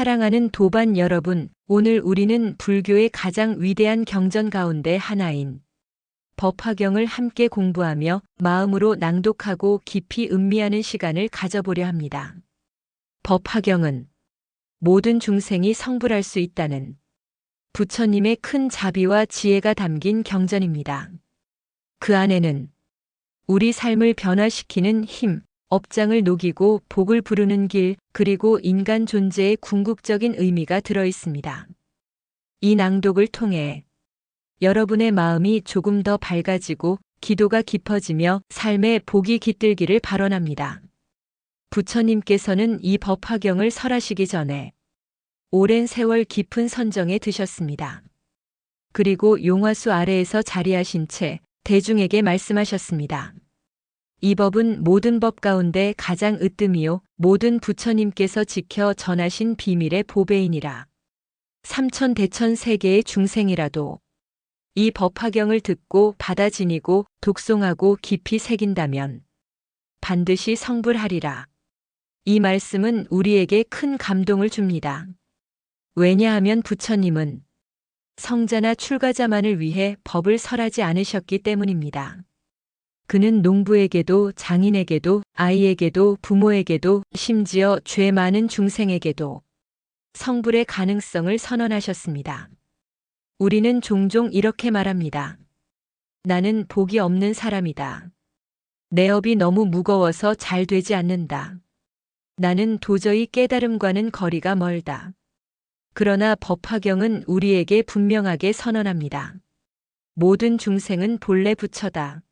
사랑하는 도반 여러분, 오늘 우리는 불교의 가장 위대한 경전 가운데 하나인 법화경을 함께 공부하며 마음으로 낭독하고 깊이 음미하는 시간을 가져보려 합니다. 법화경은 모든 중생이 성불할 수 있다는 부처님의 큰 자비와 지혜가 담긴 경전입니다. 그 안에는 우리 삶을 변화시키는 힘, 업장을 녹이고 복을 부르는 길, 그리고 인간 존재의 궁극적인 의미가 들어 있습니다. 이 낭독을 통해 여러분의 마음이 조금 더 밝아지고 기도가 깊어지며 삶의 복이 깃들기를 발언합니다. 부처님께서는 이 법화경을 설하시기 전에 오랜 세월 깊은 선정에 드셨습니다. 그리고 용화수 아래에서 자리하신 채 대중에게 말씀하셨습니다. 이 법은 모든 법 가운데 가장 으뜸이요 모든 부처님께서 지켜 전하신 비밀의 보배이니라. 삼천대천 세계의 중생이라도 이 법화경을 듣고 받아 지니고 독송하고 깊이 새긴다면 반드시 성불하리라. 이 말씀은 우리에게 큰 감동을 줍니다. 왜냐하면 부처님은 성자나 출가자만을 위해 법을 설하지 않으셨기 때문입니다. 그는 농부에게도 장인에게도 아이에게도 부모에게도 심지어 죄 많은 중생에게도 성불의 가능성을 선언하셨습니다. 우리는 종종 이렇게 말합니다. 나는 복이 없는 사람이다. 내 업이 너무 무거워서 잘 되지 않는다. 나는 도저히 깨달음과는 거리가 멀다. 그러나 법화경은 우리에게 분명하게 선언합니다. 모든 중생은 본래 부처다.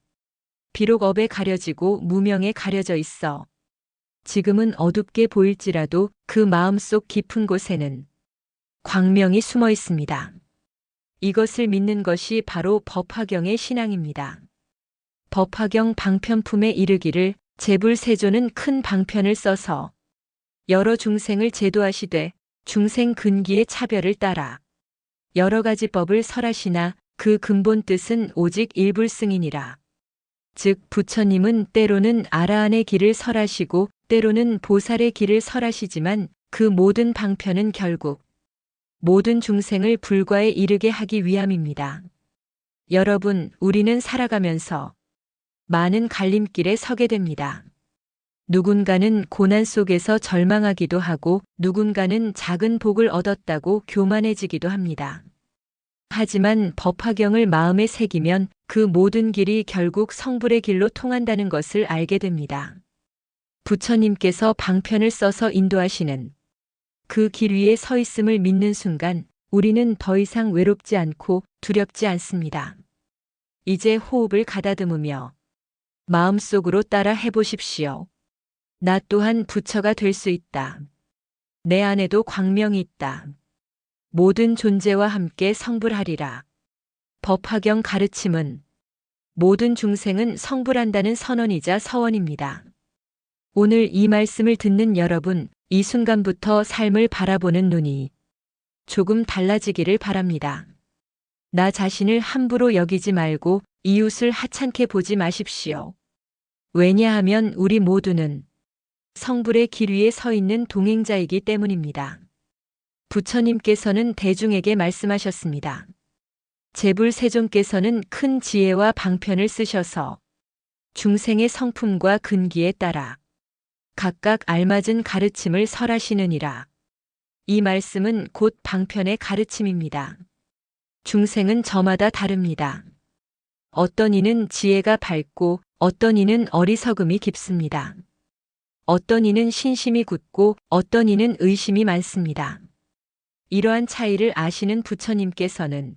비록 업에 가려지고 무명에 가려져 있어 지금은 어둡게 보일지라도 그 마음속 깊은 곳에는 광명이 숨어 있습니다. 이것을 믿는 것이 바로 법화경의 신앙입니다. 법화경 방편품에 이르기를 제불세조는 큰 방편을 써서 여러 중생을 제도하시되 중생 근기의 차별을 따라 여러 가지 법을 설하시나 그 근본 뜻은 오직 일불승이니라. 즉 부처님은 때로는 아라한의 길을 설하시고 때로는 보살의 길을 설하시지만 그 모든 방편은 결국 모든 중생을 불과에 이르게 하기 위함입니다. 여러분, 우리는 살아가면서 많은 갈림길에 서게 됩니다. 누군가는 고난 속에서 절망하기도 하고 누군가는 작은 복을 얻었다고 교만해지기도 합니다. 하지만 법화경을 마음에 새기면 그 모든 길이 결국 성불의 길로 통한다는 것을 알게 됩니다. 부처님께서 방편을 써서 인도하시는 그 길 위에 서 있음을 믿는 순간 우리는 더 이상 외롭지 않고 두렵지 않습니다. 이제 호흡을 가다듬으며 마음속으로 따라 해보십시오. 나 또한 부처가 될 수 있다. 내 안에도 광명이 있다. 모든 존재와 함께 성불하리라. 법화경 가르침은 모든 중생은 성불한다는 선언이자 서원입니다. 오늘 이 말씀을 듣는 여러분, 이 순간부터 삶을 바라보는 눈이 조금 달라지기를 바랍니다. 나 자신을 함부로 여기지 말고 이웃을 하찮게 보지 마십시오. 왜냐하면 우리 모두는 성불의 길 위에 서 있는 동행자이기 때문입니다. 부처님께서는 대중에게 말씀하셨습니다. 제불세존께서는 큰 지혜와 방편을 쓰셔서 중생의 성품과 근기에 따라 각각 알맞은 가르침을 설하시느니라. 이 말씀은 곧 방편의 가르침입니다. 중생은 저마다 다릅니다. 어떤 이는 지혜가 밝고 어떤 이는 어리석음이 깊습니다. 어떤 이는 신심이 굳고 어떤 이는 의심이 많습니다. 이러한 차이를 아시는 부처님께서는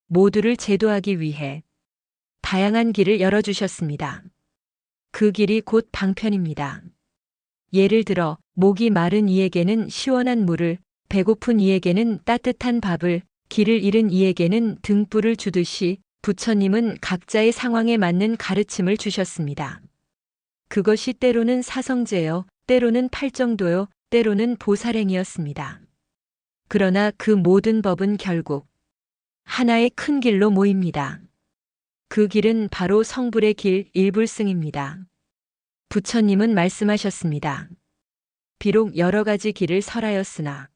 모두를 제도하기 위해 다양한 길을 열어주셨습니다. 그 길이 곧 방편입니다. 예를 들어 목이 마른 이에게는 시원한 물을, 배고픈 이에게는 따뜻한 밥을, 길을 잃은 이에게는 등불을 주듯이 부처님은 각자의 상황에 맞는 가르침을 주셨습니다. 그것이 때로는 사성제요, 때로는 팔정도요, 때로는 보살행이었습니다. 그러나 그 모든 법은 결국 하나의 큰 길로 모입니다. 그 길은 바로 성불의 길 일불승입니다. 부처님은 말씀하셨습니다. 비록 여러 가지 길을 설하였으나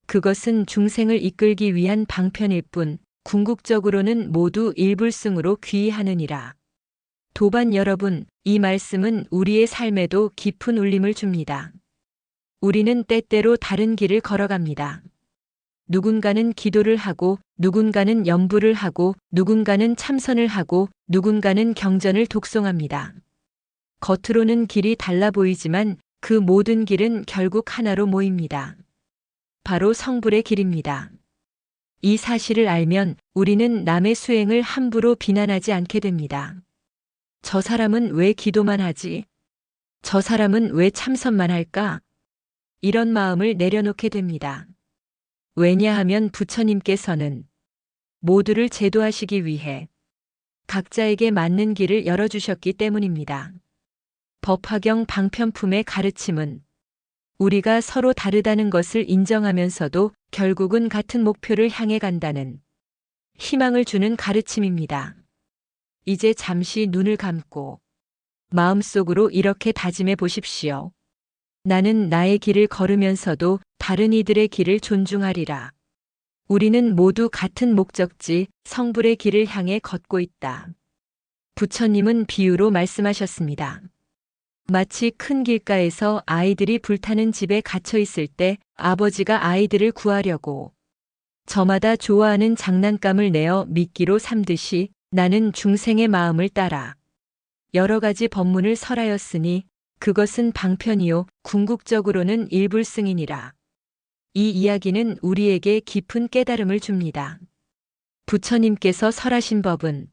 그것은 중생을 이끌기 위한 방편일 뿐 궁극적으로는 모두 일불승으로 귀의하느니라. 도반 여러분, 이 말씀은 우리의 삶에도 깊은 울림을 줍니다. 우리는 때때로 다른 길을 걸어갑니다. 누군가는 기도를 하고, 누군가는 염불을 하고, 누군가는 참선을 하고, 누군가는 경전을 독송합니다. 겉으로는 길이 달라 보이지만 그 모든 길은 결국 하나로 모입니다. 바로 성불의 길입니다. 이 사실을 알면 우리는 남의 수행을 함부로 비난하지 않게 됩니다. 저 사람은 왜 기도만 하지? 저 사람은 왜 참선만 할까? 이런 마음을 내려놓게 됩니다. 왜냐하면 부처님께서는 모두를 제도하시기 위해 각자에게 맞는 길을 열어주셨기 때문입니다. 법화경 방편품의 가르침은 우리가 서로 다르다는 것을 인정하면서도 결국은 같은 목표를 향해 간다는 희망을 주는 가르침입니다. 이제 잠시 눈을 감고 마음속으로 이렇게 다짐해 보십시오. 나는 나의 길을 걸으면서도 다른 이들의 길을 존중하리라. 우리는 모두 같은 목적지, 성불의 길을 향해 걷고 있다. 부처님은 비유로 말씀하셨습니다. 마치 큰 길가에서 아이들이 불타는 집에 갇혀 있을 때 아버지가 아이들을 구하려고 저마다 좋아하는 장난감을 내어 미끼로 삼듯이 나는 중생의 마음을 따라 여러 가지 법문을 설하였으니 그것은 방편이요 궁극적으로는 일불승이니라. 이 이야기는 우리에게 깊은 깨달음을 줍니다. 부처님께서 설하신 법은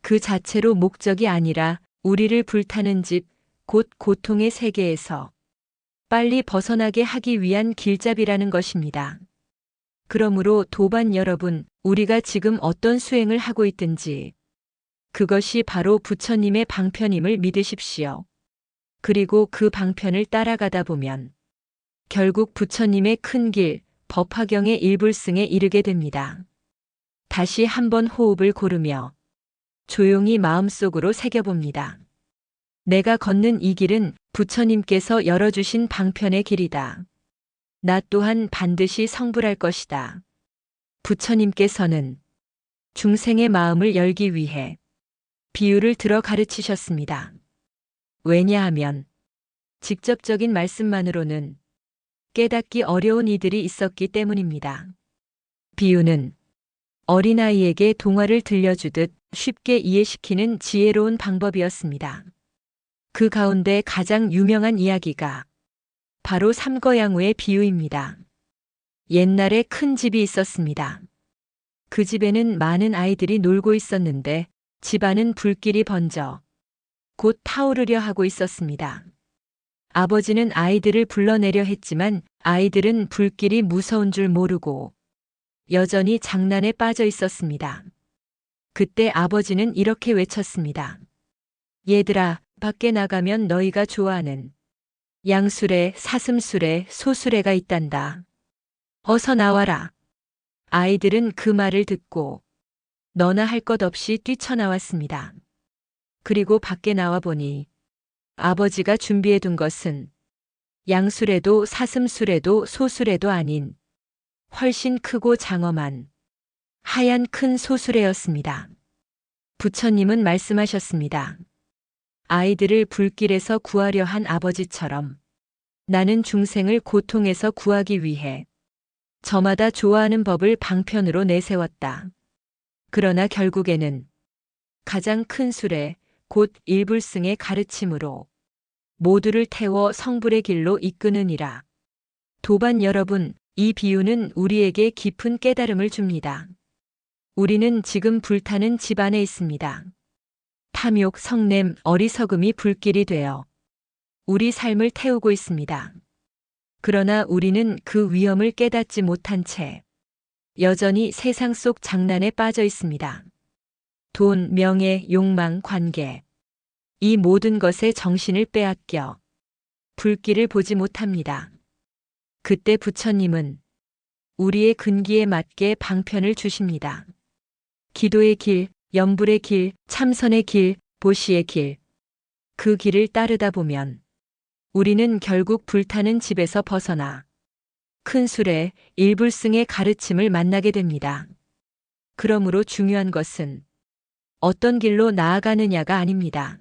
그 자체로 목적이 아니라 우리를 불타는 집, 곧 고통의 세계에서 빨리 벗어나게 하기 위한 길잡이라는 것입니다. 그러므로 도반 여러분, 우리가 지금 어떤 수행을 하고 있든지 그것이 바로 부처님의 방편임을 믿으십시오. 그리고 그 방편을 따라가다 보면 결국 부처님의 큰 길, 법화경의 일불승에 이르게 됩니다. 다시 한번 호흡을 고르며 조용히 마음속으로 새겨봅니다. 내가 걷는 이 길은 부처님께서 열어주신 방편의 길이다. 나 또한 반드시 성불할 것이다. 부처님께서는 중생의 마음을 열기 위해 비유를 들어 가르치셨습니다. 왜냐하면 직접적인 말씀만으로는 깨닫기 어려운 이들이 있었기 때문입니다. 비유는 어린아이에게 동화를 들려주듯 쉽게 이해시키는 지혜로운 방법이었습니다. 그 가운데 가장 유명한 이야기가 바로 삼거양우의 비유입니다. 옛날에 큰 집이 있었습니다. 그 집에는 많은 아이들이 놀고 있었는데 집안은 불길이 번져 곧 타오르려 하고 있었습니다. 아버지는 아이들을 불러내려 했지만 아이들은 불길이 무서운 줄 모르고 여전히 장난에 빠져 있었습니다. 그때 아버지는 이렇게 외쳤습니다. 얘들아, 밖에 나가면 너희가 좋아하는 양수레, 사슴수레, 소수레가 있단다. 어서 나와라. 아이들은 그 말을 듣고 너나 할 것 없이 뛰쳐나왔습니다. 그리고 밖에 나와 보니 아버지가 준비해 둔 것은 양수레도 사슴수레도 소수레도 아닌 훨씬 크고 장엄한 하얀 큰 소수레였습니다. 부처님은 말씀하셨습니다. 아이들을 불길에서 구하려 한 아버지처럼 나는 중생을 고통에서 구하기 위해 저마다 좋아하는 법을 방편으로 내세웠다. 그러나 결국에는 가장 큰 수레, 곧 일불승의 가르침으로 모두를 태워 성불의 길로 이끄느니라. 도반 여러분, 이 비유는 우리에게 깊은 깨달음을 줍니다. 우리는 지금 불타는 집 안에 있습니다. 탐욕, 성냄, 어리석음이 불길이 되어 우리 삶을 태우고 있습니다. 그러나 우리는 그 위험을 깨닫지 못한 채 여전히 세상 속 장난에 빠져 있습니다. 돈, 명예, 욕망, 관계, 이 모든 것에 정신을 빼앗겨 불길을 보지 못합니다. 그때 부처님은 우리의 근기에 맞게 방편을 주십니다. 기도의 길, 염불의 길, 참선의 길, 보시의 길. 그 길을 따르다 보면 우리는 결국 불타는 집에서 벗어나 큰 수레, 일불승의 가르침을 만나게 됩니다. 그러므로 중요한 것은 어떤 길로 나아가느냐가 아닙니다.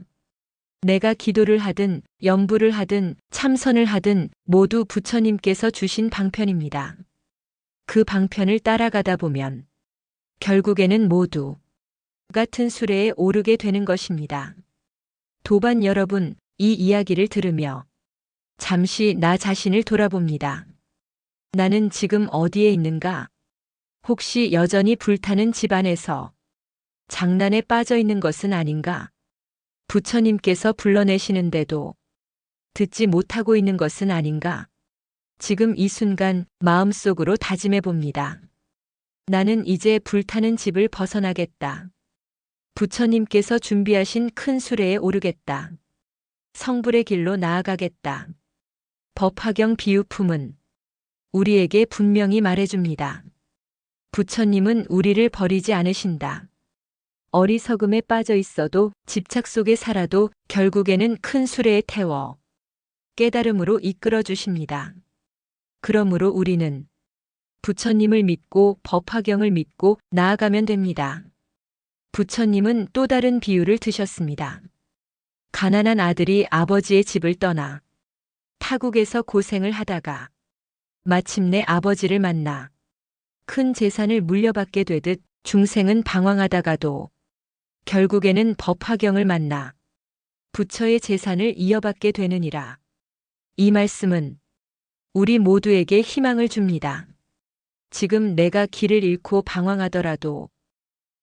내가 기도를 하든 염불을 하든 참선을 하든 모두 부처님께서 주신 방편입니다. 그 방편을 따라가다 보면 결국에는 모두 같은 수레에 오르게 되는 것입니다. 도반 여러분, 이 이야기를 들으며 잠시 나 자신을 돌아봅니다. 나는 지금 어디에 있는가? 혹시 여전히 불타는 집안에서 장난에 빠져 있는 것은 아닌가? 부처님께서 불러내시는데도 듣지 못하고 있는 것은 아닌가? 지금 이 순간 마음속으로 다짐해 봅니다. 나는 이제 불타는 집을 벗어나겠다. 부처님께서 준비하신 큰 수레에 오르겠다. 성불의 길로 나아가겠다. 법화경 비유품은 우리에게 분명히 말해줍니다. 부처님은 우리를 버리지 않으신다. 어리석음에 빠져 있어도 집착 속에 살아도 결국에는 큰 수레에 태워 깨달음으로 이끌어 주십니다. 그러므로 우리는 부처님을 믿고 법화경을 믿고 나아가면 됩니다. 부처님은 또 다른 비유를 드셨습니다. 가난한 아들이 아버지의 집을 떠나 타국에서 고생을 하다가 마침내 아버지를 만나 큰 재산을 물려받게 되듯 중생은 방황하다가도 결국에는 법화경을 만나 부처의 재산을 이어받게 되느니라. 이 말씀은 우리 모두에게 희망을 줍니다. 지금 내가 길을 잃고 방황하더라도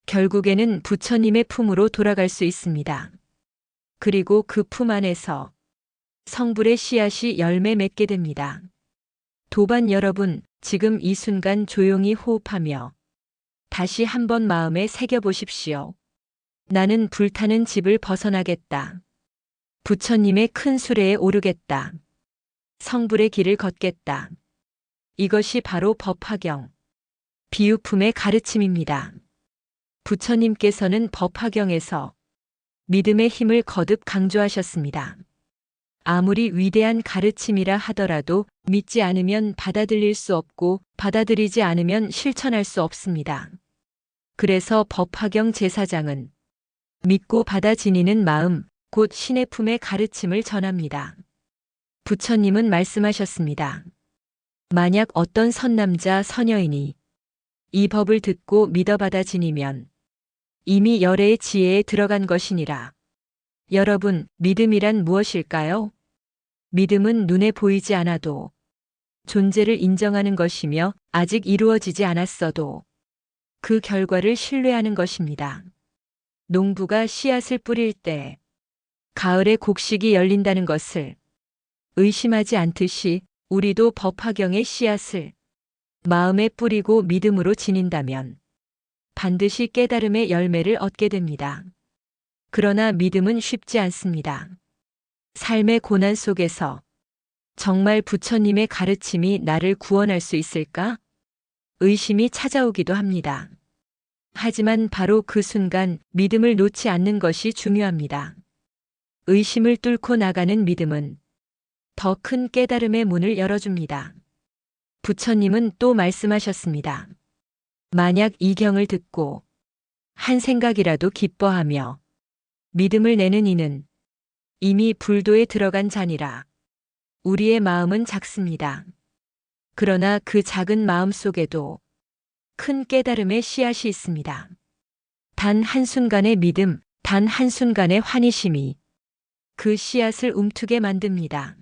결국에는 부처님의 품으로 돌아갈 수 있습니다. 그리고 그 품 안에서 성불의 씨앗이 열매 맺게 됩니다. 도반 여러분, 지금 이 순간 조용히 호흡하며 다시 한번 마음에 새겨보십시오. 나는 불타는 집을 벗어나겠다. 부처님의 큰 수레에 오르겠다. 성불의 길을 걷겠다. 이것이 바로 법화경, 비유품의 가르침입니다. 부처님께서는 법화경에서 믿음의 힘을 거듭 강조하셨습니다. 아무리 위대한 가르침이라 하더라도 믿지 않으면 받아들일 수 없고 받아들이지 않으면 실천할 수 없습니다. 그래서 법화경 제사장은 믿고 받아 지니는 마음, 곧 신의 품의 가르침을 전합니다. 부처님은 말씀하셨습니다. 만약 어떤 선남자 선여인이 이 법을 듣고 믿어 받아 지니면 이미 열애의 지혜에 들어간 것이니라. 여러분, 믿음이란 무엇일까요? 믿음은 눈에 보이지 않아도 존재를 인정하는 것이며 아직 이루어지지 않았어도 그 결과를 신뢰하는 것입니다. 농부가 씨앗을 뿌릴 때 가을에 곡식이 열린다는 것을 의심하지 않듯이 우리도 법화경의 씨앗을 마음에 뿌리고 믿음으로 지닌다면 반드시 깨달음의 열매를 얻게 됩니다. 그러나 믿음은 쉽지 않습니다. 삶의 고난 속에서 정말 부처님의 가르침이 나를 구원할 수 있을까? 의심이 찾아오기도 합니다. 하지만 바로 그 순간 믿음을 놓지 않는 것이 중요합니다. 의심을 뚫고 나가는 믿음은 더 큰 깨달음의 문을 열어줍니다. 부처님은 또 말씀하셨습니다. 만약 이 경을 듣고 한 생각이라도 기뻐하며 믿음을 내는 이는 이미 불도에 들어간 자니라. 우리의 마음은 작습니다. 그러나 그 작은 마음 속에도 큰 깨달음의 씨앗이 있습니다. 단 한순간의 믿음, 단 한순간의 환희심이 그 씨앗을 움트게 만듭니다.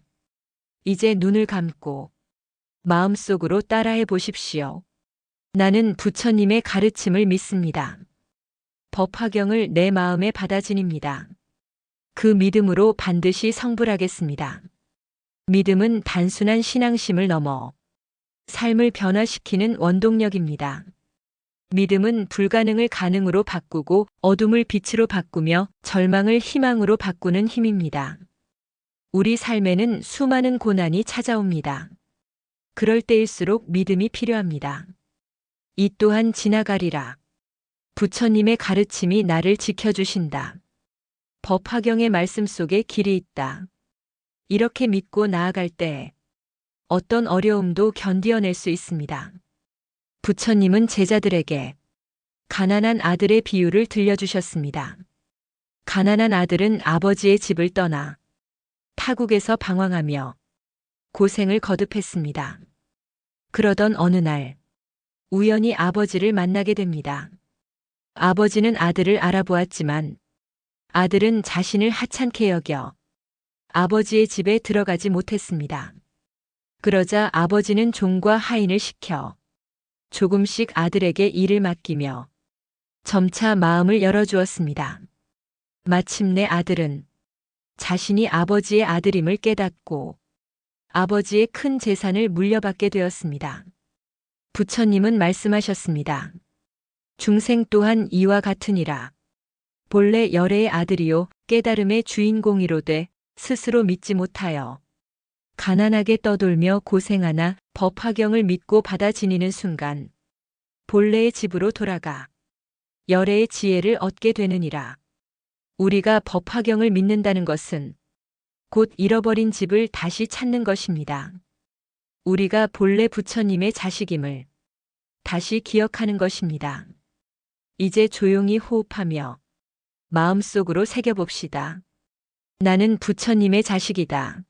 이제 눈을 감고 마음속으로 따라해 보십시오. 나는 부처님의 가르침을 믿습니다. 법화경을 내 마음에 받아지닙니다. 그 믿음으로 반드시 성불하겠습니다. 믿음은 단순한 신앙심을 넘어 삶을 변화시키는 원동력입니다. 믿음은 불가능을 가능으로 바꾸고 어둠을 빛으로 바꾸며 절망을 희망으로 바꾸는 힘입니다. 우리 삶에는 수많은 고난이 찾아옵니다. 그럴 때일수록 믿음이 필요합니다. 이 또한 지나가리라. 부처님의 가르침이 나를 지켜주신다. 법화경의 말씀 속에 길이 있다. 이렇게 믿고 나아갈 때 어떤 어려움도 견디어낼 수 있습니다. 부처님은 제자들에게 가난한 아들의 비유를 들려주셨습니다. 가난한 아들은 아버지의 집을 떠나 타국에서 방황하며 고생을 거듭했습니다. 그러던 어느 날 우연히 아버지를 만나게 됩니다. 아버지는 아들을 알아보았지만 아들은 자신을 하찮게 여겨 아버지의 집에 들어가지 못했습니다. 그러자 아버지는 종과 하인을 시켜 조금씩 아들에게 일을 맡기며 점차 마음을 열어주었습니다. 마침내 아들은 자신이 아버지의 아들임을 깨닫고 아버지의 큰 재산을 물려받게 되었습니다. 부처님은 말씀하셨습니다. 중생 또한 이와 같으니라. 본래 열애의 아들이요 깨달음의 주인공이로되 스스로 믿지 못하여 가난하게 떠돌며 고생하나 법화경을 믿고 받아 지니는 순간 본래의 집으로 돌아가 열애의 지혜를 얻게 되느니라. 우리가 법화경을 믿는다는 것은 곧 잃어버린 집을 다시 찾는 것입니다. 우리가 본래 부처님의 자식임을 다시 기억하는 것입니다. 이제 조용히 호흡하며 마음속으로 새겨봅시다. 나는 부처님의 자식이다.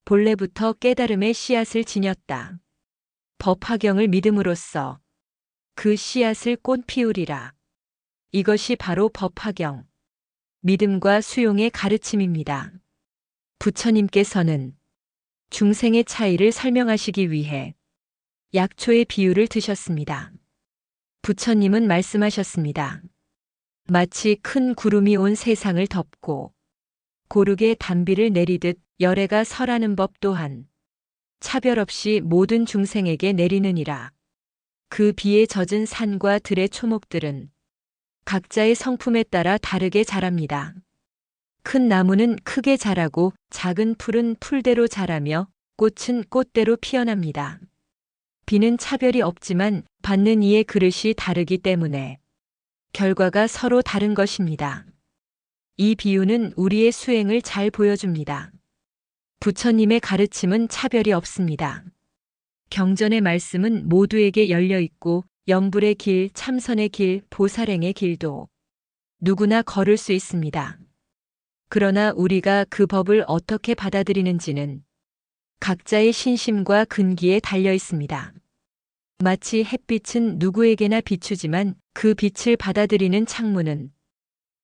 본래부터 깨달음의 씨앗을 지녔다. 법화경을 믿음으로써 그 씨앗을 꽃 피우리라. 이것이 바로 법화경, 믿음과 수용의 가르침입니다. 부처님께서는 중생의 차이를 설명하시기 위해 약초의 비유를 드셨습니다. 부처님은 말씀하셨습니다. 마치 큰 구름이 온 세상을 덮고 고르게 단비를 내리듯 열애가 설하는 법 또한 차별 없이 모든 중생에게 내리느니라. 그 비에 젖은 산과 들의 초목들은 각자의 성품에 따라 다르게 자랍니다. 큰 나무는 크게 자라고 작은 풀은 풀대로 자라며 꽃은 꽃대로 피어납니다. 비는 차별이 없지만 받는 이의 그릇이 다르기 때문에 결과가 서로 다른 것입니다. 이 비유는 우리의 수행을 잘 보여줍니다. 부처님의 가르침은 차별이 없습니다. 경전의 말씀은 모두에게 열려 있고 염불의 길, 참선의 길, 보살행의 길도 누구나 걸을 수 있습니다. 그러나 우리가 그 법을 어떻게 받아들이는지는 각자의 신심과 근기에 달려 있습니다. 마치 햇빛은 누구에게나 비추지만 그 빛을 받아들이는 창문은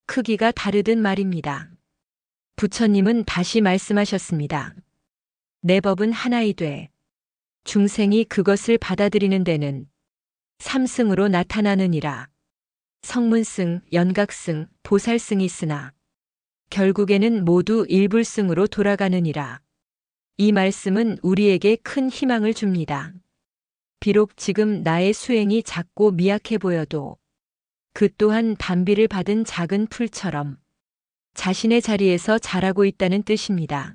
크기가 다르듯 말입니다. 부처님은 다시 말씀하셨습니다. 내 법은 하나이되 중생이 그것을 받아들이는 데는 삼승으로 나타나느니라. 성문승, 연각승, 보살승이 있으나 결국에는 모두 일불승으로 돌아가느니라. 이 말씀은 우리에게 큰 희망을 줍니다. 비록 지금 나의 수행이 작고 미약해 보여도 그 또한 단비를 받은 작은 풀처럼 자신의 자리에서 자라고 있다는 뜻입니다.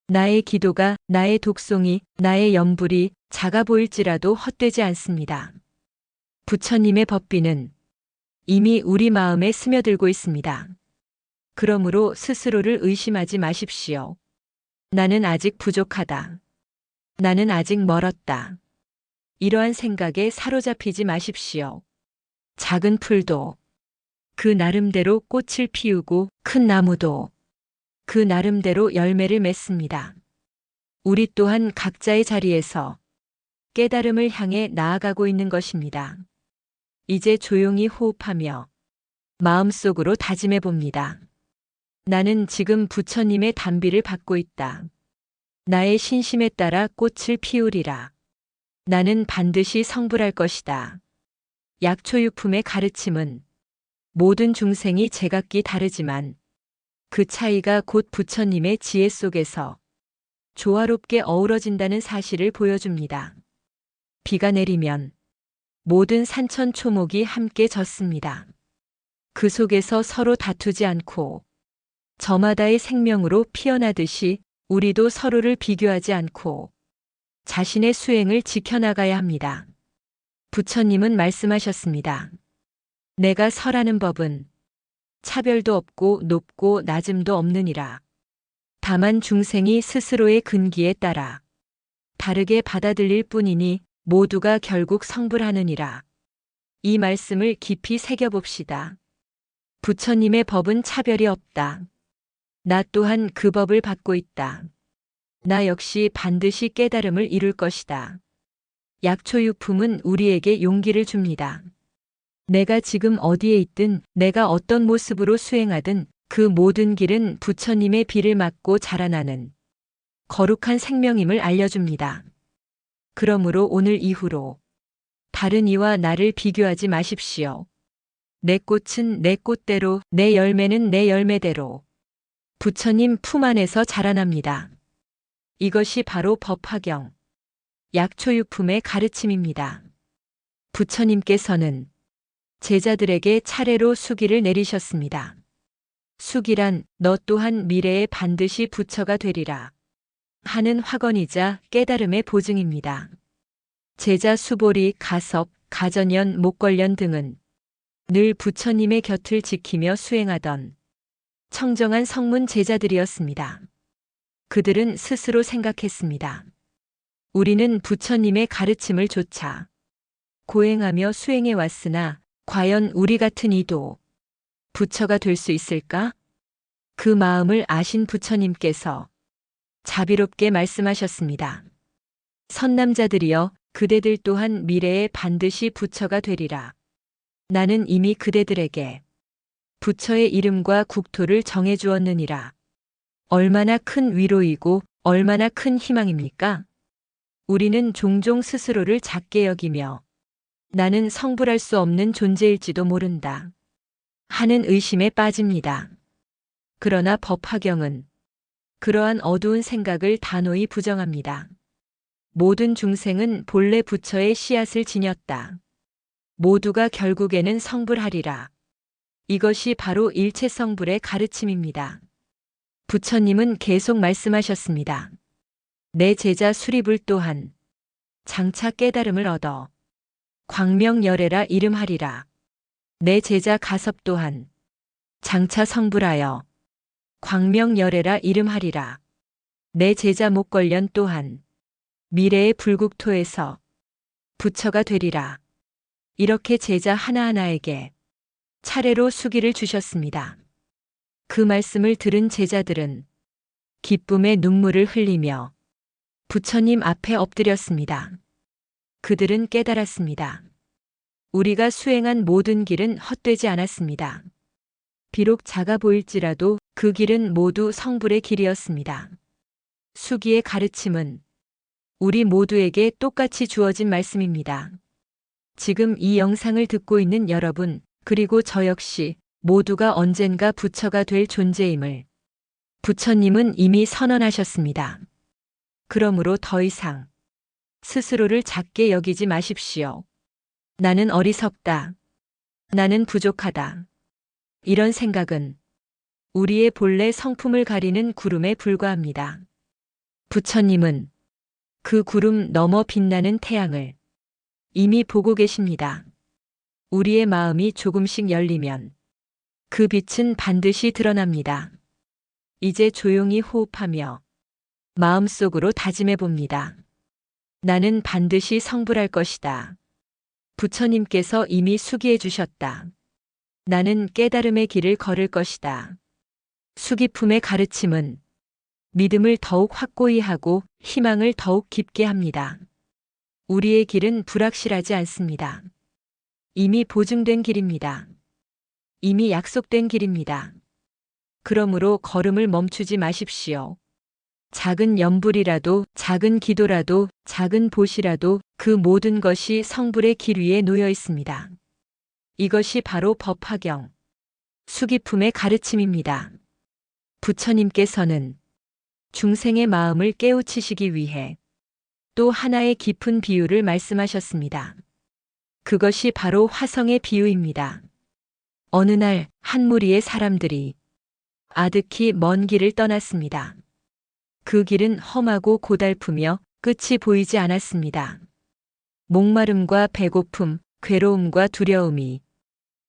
나의 기도가, 나의 독송이, 나의 염불이 작아 보일지라도 헛되지 않습니다. 부처님의 법비는 이미 우리 마음에 스며들고 있습니다. 그러므로 스스로를 의심하지 마십시오. 나는 아직 부족하다. 나는 아직 멀었다. 이러한 생각에 사로잡히지 마십시오. 작은 풀도 그 나름대로 꽃을 피우고 큰 나무도 그 나름대로 열매를 맺습니다. 우리 또한 각자의 자리에서 깨달음을 향해 나아가고 있는 것입니다. 이제 조용히 호흡하며 마음속으로 다짐해 봅니다. 나는 지금 부처님의 단비를 받고 있다. 나의 신심에 따라 꽃을 피우리라. 나는 반드시 성불할 것이다. 약초유품의 가르침은 모든 중생이 제각기 다르지만 그 차이가 곧 부처님의 지혜 속에서 조화롭게 어우러진다는 사실을 보여줍니다. 비가 내리면 모든 산천초목이 함께 젖습니다. 그 속에서 서로 다투지 않고 저마다의 생명으로 피어나듯이 우리도 서로를 비교하지 않고 자신의 수행을 지켜나가야 합니다. 부처님은 말씀하셨습니다. 내가 설하는 법은 차별도 없고 높고 낮음도 없느니라. 다만 중생이 스스로의 근기에 따라 다르게 받아들일 뿐이니 모두가 결국 성불하느니라. 이 말씀을 깊이 새겨봅시다. 부처님의 법은 차별이 없다. 나 또한 그 법을 받고 있다. 나 역시 반드시 깨달음을 이룰 것이다. 약초유품은 우리에게 용기를 줍니다. 내가 지금 어디에 있든 내가 어떤 모습으로 수행하든 그 모든 길은 부처님의 비를 맞고 자라나는 거룩한 생명임을 알려줍니다. 그러므로 오늘 이후로 다른 이와 나를 비교하지 마십시오. 내 꽃은 내 꽃대로, 내 열매는 내 열매대로 부처님 품 안에서 자라납니다. 이것이 바로 법화경, 약초유품의 가르침입니다. 부처님께서는 제자들에게 차례로 수기를 내리셨습니다. 수기란 너 또한 미래에 반드시 부처가 되리라 하는 확언이자 깨달음의 보증입니다. 제자 수보리, 가섭, 가전연, 목걸련 등은 늘 부처님의 곁을 지키며 수행하던 청정한 성문 제자들이었습니다. 그들은 스스로 생각했습니다. 우리는 부처님의 가르침을 조차 고행하며 수행해 왔으나 과연 우리 같은 이도 부처가 될 수 있을까? 그 마음을 아신 부처님께서 자비롭게 말씀하셨습니다. 선남자들이여, 그대들 또한 미래에 반드시 부처가 되리라. 나는 이미 그대들에게 부처의 이름과 국토를 정해주었느니라. 얼마나 큰 위로이고 얼마나 큰 희망입니까? 우리는 종종 스스로를 작게 여기며 나는 성불할 수 없는 존재일지도 모른다 하는 의심에 빠집니다. 그러나 법화경은 그러한 어두운 생각을 단호히 부정합니다. 모든 중생은 본래 부처의 씨앗을 지녔다. 모두가 결국에는 성불하리라. 이것이 바로 일체성불의 가르침입니다. 부처님은 계속 말씀하셨습니다. 내 제자 수리불 또한 장차 깨달음을 얻어 광명열애라 이름하리라. 내 제자 가섭 또한 장차 성불하여 광명열애라 이름하리라. 내 제자 목걸련 또한 미래의 불국토에서 부처가 되리라. 이렇게 제자 하나하나에게 차례로 수기를 주셨습니다. 그 말씀을 들은 제자들은 기쁨의 눈물을 흘리며 부처님 앞에 엎드렸습니다. 그들은 깨달았습니다. 우리가 수행한 모든 길은 헛되지 않았습니다. 비록 작아 보일지라도 그 길은 모두 성불의 길이었습니다. 수기의 가르침은 우리 모두에게 똑같이 주어진 말씀입니다. 지금 이 영상을 듣고 있는 여러분, 그리고 저 역시 모두가 언젠가 부처가 될 존재임을 부처님은 이미 선언하셨습니다. 그러므로 더 이상 스스로를 작게 여기지 마십시오. 나는 어리석다. 나는 부족하다. 이런 생각은 우리의 본래 성품을 가리는 구름에 불과합니다. 부처님은 그 구름 너머 빛나는 태양을 이미 보고 계십니다. 우리의 마음이 조금씩 열리면 그 빛은 반드시 드러납니다. 이제 조용히 호흡하며 마음속으로 다짐해 봅니다. 나는 반드시 성불할 것이다. 부처님께서 이미 수기해 주셨다. 나는 깨달음의 길을 걸을 것이다. 수기품의 가르침은 믿음을 더욱 확고히 하고 희망을 더욱 깊게 합니다. 우리의 길은 불확실하지 않습니다. 이미 보증된 길입니다. 이미 약속된 길입니다. 그러므로 걸음을 멈추지 마십시오. 작은 염불이라도, 작은 기도라도, 작은 보시라도 그 모든 것이 성불의 길 위에 놓여 있습니다. 이것이 바로 법화경, 수기품의 가르침입니다. 부처님께서는 중생의 마음을 깨우치시기 위해 또 하나의 깊은 비유를 말씀하셨습니다. 그것이 바로 화성의 비유입니다. 어느 날 한 무리의 사람들이 아득히 먼 길을 떠났습니다. 그 길은 험하고 고달프며 끝이 보이지 않았습니다. 목마름과 배고픔, 괴로움과 두려움이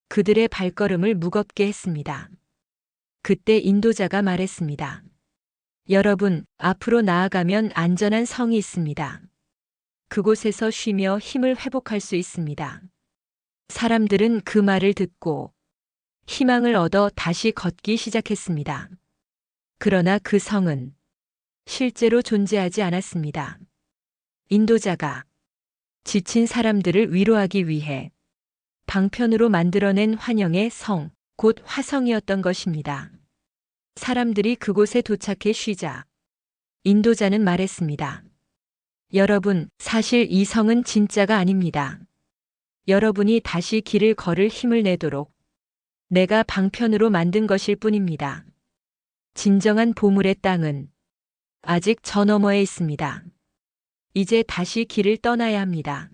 그들의 발걸음을 무겁게 했습니다. 그때 인도자가 말했습니다. 여러분, 앞으로 나아가면 안전한 성이 있습니다. 그곳에서 쉬며 힘을 회복할 수 있습니다. 사람들은 그 말을 듣고 희망을 얻어 다시 걷기 시작했습니다. 그러나 그 성은 실제로 존재하지 않았습니다. 인도자가 지친 사람들을 위로하기 위해 방편으로 만들어낸 환영의 성, 곧 화성이었던 것입니다. 사람들이 그곳에 도착해 쉬자 인도자는 말했습니다. 여러분, 사실 이 성은 진짜가 아닙니다. 여러분이 다시 길을 걸을 힘을 내도록 내가 방편으로 만든 것일 뿐입니다. 진정한 보물의 땅은 아직 저 너머에 있습니다. 이제 다시 길을 떠나야 합니다.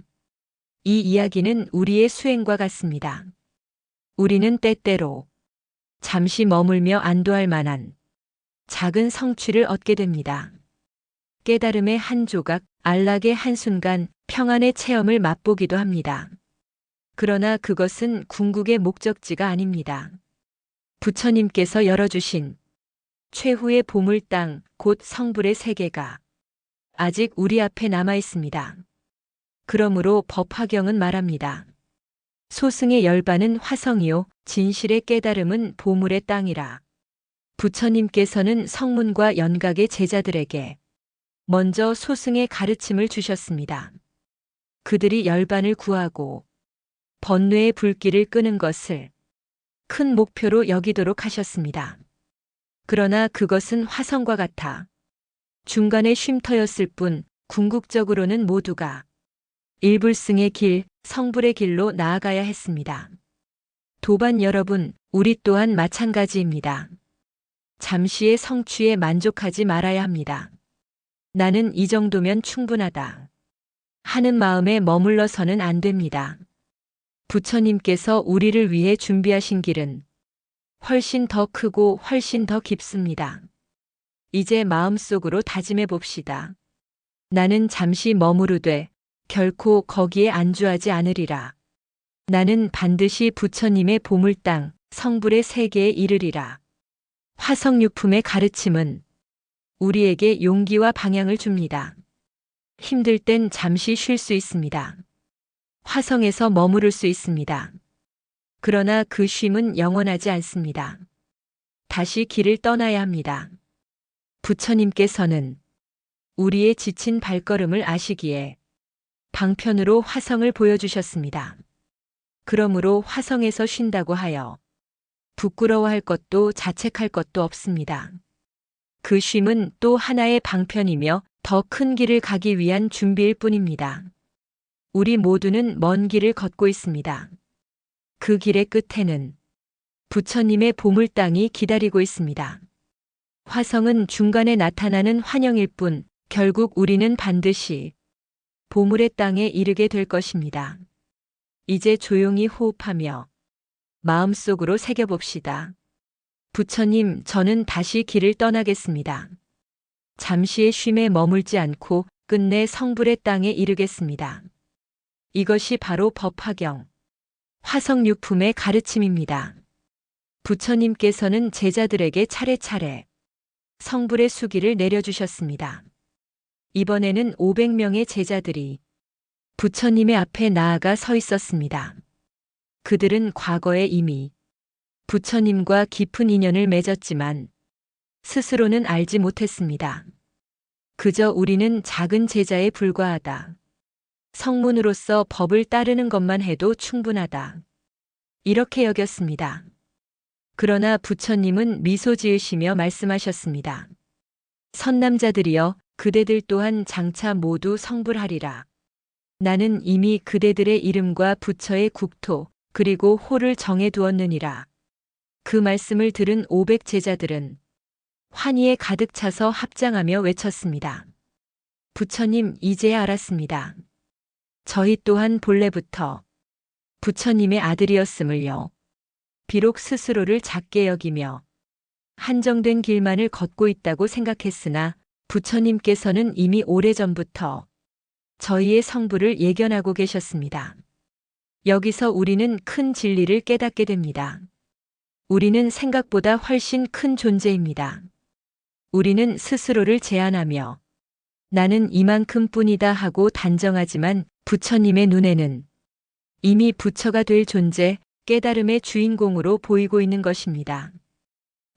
이 이야기는 우리의 수행과 같습니다. 우리는 때때로 잠시 머물며 안도할 만한 작은 성취를 얻게 됩니다. 깨달음의 한 조각, 안락의 한순간, 평안의 체험을 맛보기도 합니다. 그러나 그것은 궁극의 목적지가 아닙니다. 부처님께서 열어주신 최후의 보물 땅, 곧 성불의 세계가 아직 우리 앞에 남아 있습니다. 그러므로 법화경은 말합니다. 소승의 열반은 화성이요, 진실의 깨달음은 보물의 땅이라. 부처님께서는 성문과 연각의 제자들에게 먼저 소승의 가르침을 주셨습니다. 그들이 열반을 구하고 번뇌의 불길을 끄는 것을 큰 목표로 여기도록 하셨습니다. 그러나 그것은 화성과 같아 중간에 쉼터였을 뿐 궁극적으로는 모두가 일불승의 길, 성불의 길로 나아가야 했습니다. 도반 여러분, 우리 또한 마찬가지입니다. 잠시의 성취에 만족하지 말아야 합니다. 나는 이 정도면 충분하다 하는 마음에 머물러서는 안 됩니다. 부처님께서 우리를 위해 준비하신 길은 훨씬 더 크고 훨씬 더 깊습니다. 이제 마음속으로 다짐해 봅시다. 나는 잠시 머무르되 결코 거기에 안주하지 않으리라. 나는 반드시 부처님의 보물 땅, 성불의 세계에 이르리라. 화성유품의 가르침은 우리에게 용기와 방향을 줍니다. 힘들 땐 잠시 쉴 수 있습니다. 화성에서 머무를 수 있습니다. 그러나 그 쉼은 영원하지 않습니다. 다시 길을 떠나야 합니다. 부처님께서는 우리의 지친 발걸음을 아시기에 방편으로 화성을 보여주셨습니다. 그러므로 화성에서 쉰다고 하여 부끄러워할 것도 자책할 것도 없습니다. 그 쉼은 또 하나의 방편이며 더 큰 길을 가기 위한 준비일 뿐입니다. 우리 모두는 먼 길을 걷고 있습니다. 그 길의 끝에는 부처님의 보물 땅이 기다리고 있습니다. 화성은 중간에 나타나는 환영일 뿐 결국 우리는 반드시 보물의 땅에 이르게 될 것입니다. 이제 조용히 호흡하며 마음속으로 새겨봅시다. 부처님, 저는 다시 길을 떠나겠습니다. 잠시의 쉼에 머물지 않고 끝내 성불의 땅에 이르겠습니다. 이것이 바로 법화경, 화성유품의 가르침입니다. 부처님께서는 제자들에게 차례차례 성불의 수기를 내려주셨습니다. 이번에는 500명의 제자들이 부처님의 앞에 나아가 서 있었습니다. 그들은 과거에 이미 부처님과 깊은 인연을 맺었지만 스스로는 알지 못했습니다. 그저 우리는 작은 제자에 불과하다. 성문으로서 법을 따르는 것만 해도 충분하다. 이렇게 여겼습니다. 그러나 부처님은 미소 지으시며 말씀하셨습니다. 선남자들이여, 그대들 또한 장차 모두 성불하리라. 나는 이미 그대들의 이름과 부처의 국토 그리고 호를 정해 두었느니라. 그 말씀을 들은 500 제자들은 환희에 가득 차서 합장하며 외쳤습니다. 부처님, 이제야 알았습니다. 저희 또한 본래부터 부처님의 아들이었음을요. 비록 스스로를 작게 여기며 한정된 길만을 걷고 있다고 생각했으나 부처님께서는 이미 오래전부터 저희의 성불을 예견하고 계셨습니다. 여기서 우리는 큰 진리를 깨닫게 됩니다. 우리는 생각보다 훨씬 큰 존재입니다. 우리는 스스로를 제한하며 나는 이만큼 뿐이다 하고 단정하지만 부처님의 눈에는 이미 부처가 될 존재, 깨달음의 주인공으로 보이고 있는 것입니다.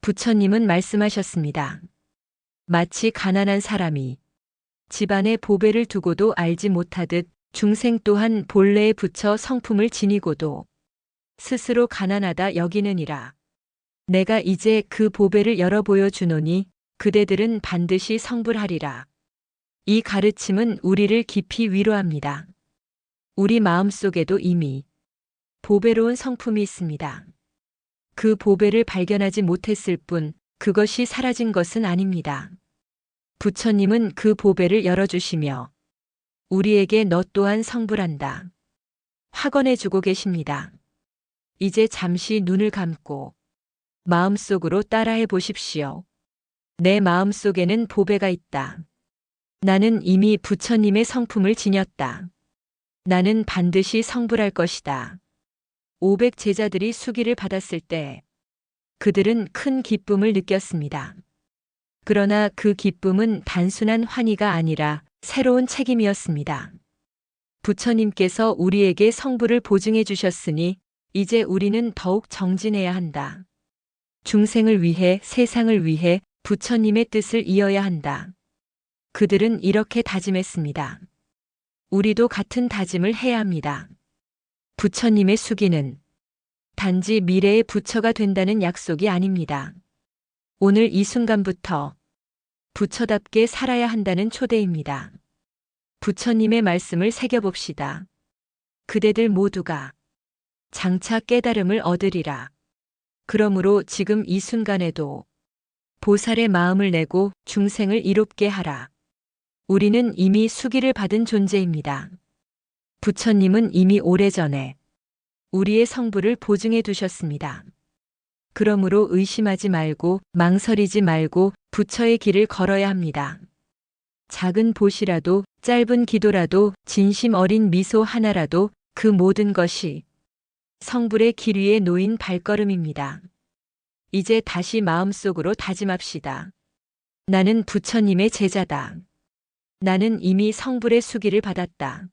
부처님은 말씀하셨습니다. 마치 가난한 사람이 집안에 보배를 두고도 알지 못하듯 중생 또한 본래의 부처 성품을 지니고도 스스로 가난하다 여기느니라. 내가 이제 그 보배를 열어 보여주노니 그대들은 반드시 성불하리라. 이 가르침은 우리를 깊이 위로합니다. 우리 마음속에도 이미 보배로운 성품이 있습니다. 그 보배를 발견하지 못했을 뿐 그것이 사라진 것은 아닙니다. 부처님은 그 보배를 열어주시며 우리에게 너 또한 성불한다 확언해주고 계십니다. 이제 잠시 눈을 감고 마음속으로 따라해 보십시오. 내 마음속에는 보배가 있다. 나는 이미 부처님의 성품을 지녔다. 나는 반드시 성불할 것이다. 500 제자들이 수기를 받았을 때 그들은 큰 기쁨을 느꼈습니다. 그러나 그 기쁨은 단순한 환희가 아니라 새로운 책임이었습니다. 부처님께서 우리에게 성불을 보증해 주셨으니 이제 우리는 더욱 정진해야 한다. 중생을 위해, 세상을 위해 부처님의 뜻을 이어야 한다. 그들은 이렇게 다짐했습니다. 우리도 같은 다짐을 해야 합니다. 부처님의 수기는 단지 미래의 부처가 된다는 약속이 아닙니다. 오늘 이 순간부터 부처답게 살아야 한다는 초대입니다. 부처님의 말씀을 새겨봅시다. 그대들 모두가 장차 깨달음을 얻으리라. 그러므로 지금 이 순간에도 보살의 마음을 내고 중생을 이롭게 하라. 우리는 이미 수기를 받은 존재입니다. 부처님은 이미 오래전에 우리의 성불을 보증해 두셨습니다. 그러므로 의심하지 말고 망설이지 말고 부처의 길을 걸어야 합니다. 작은 보시라도 짧은 기도라도 진심 어린 미소 하나라도 그 모든 것이 성불의 길 위에 놓인 발걸음입니다. 이제 다시 마음속으로 다짐합시다. 나는 부처님의 제자다. 나는 이미 성불의 수기를 받았다.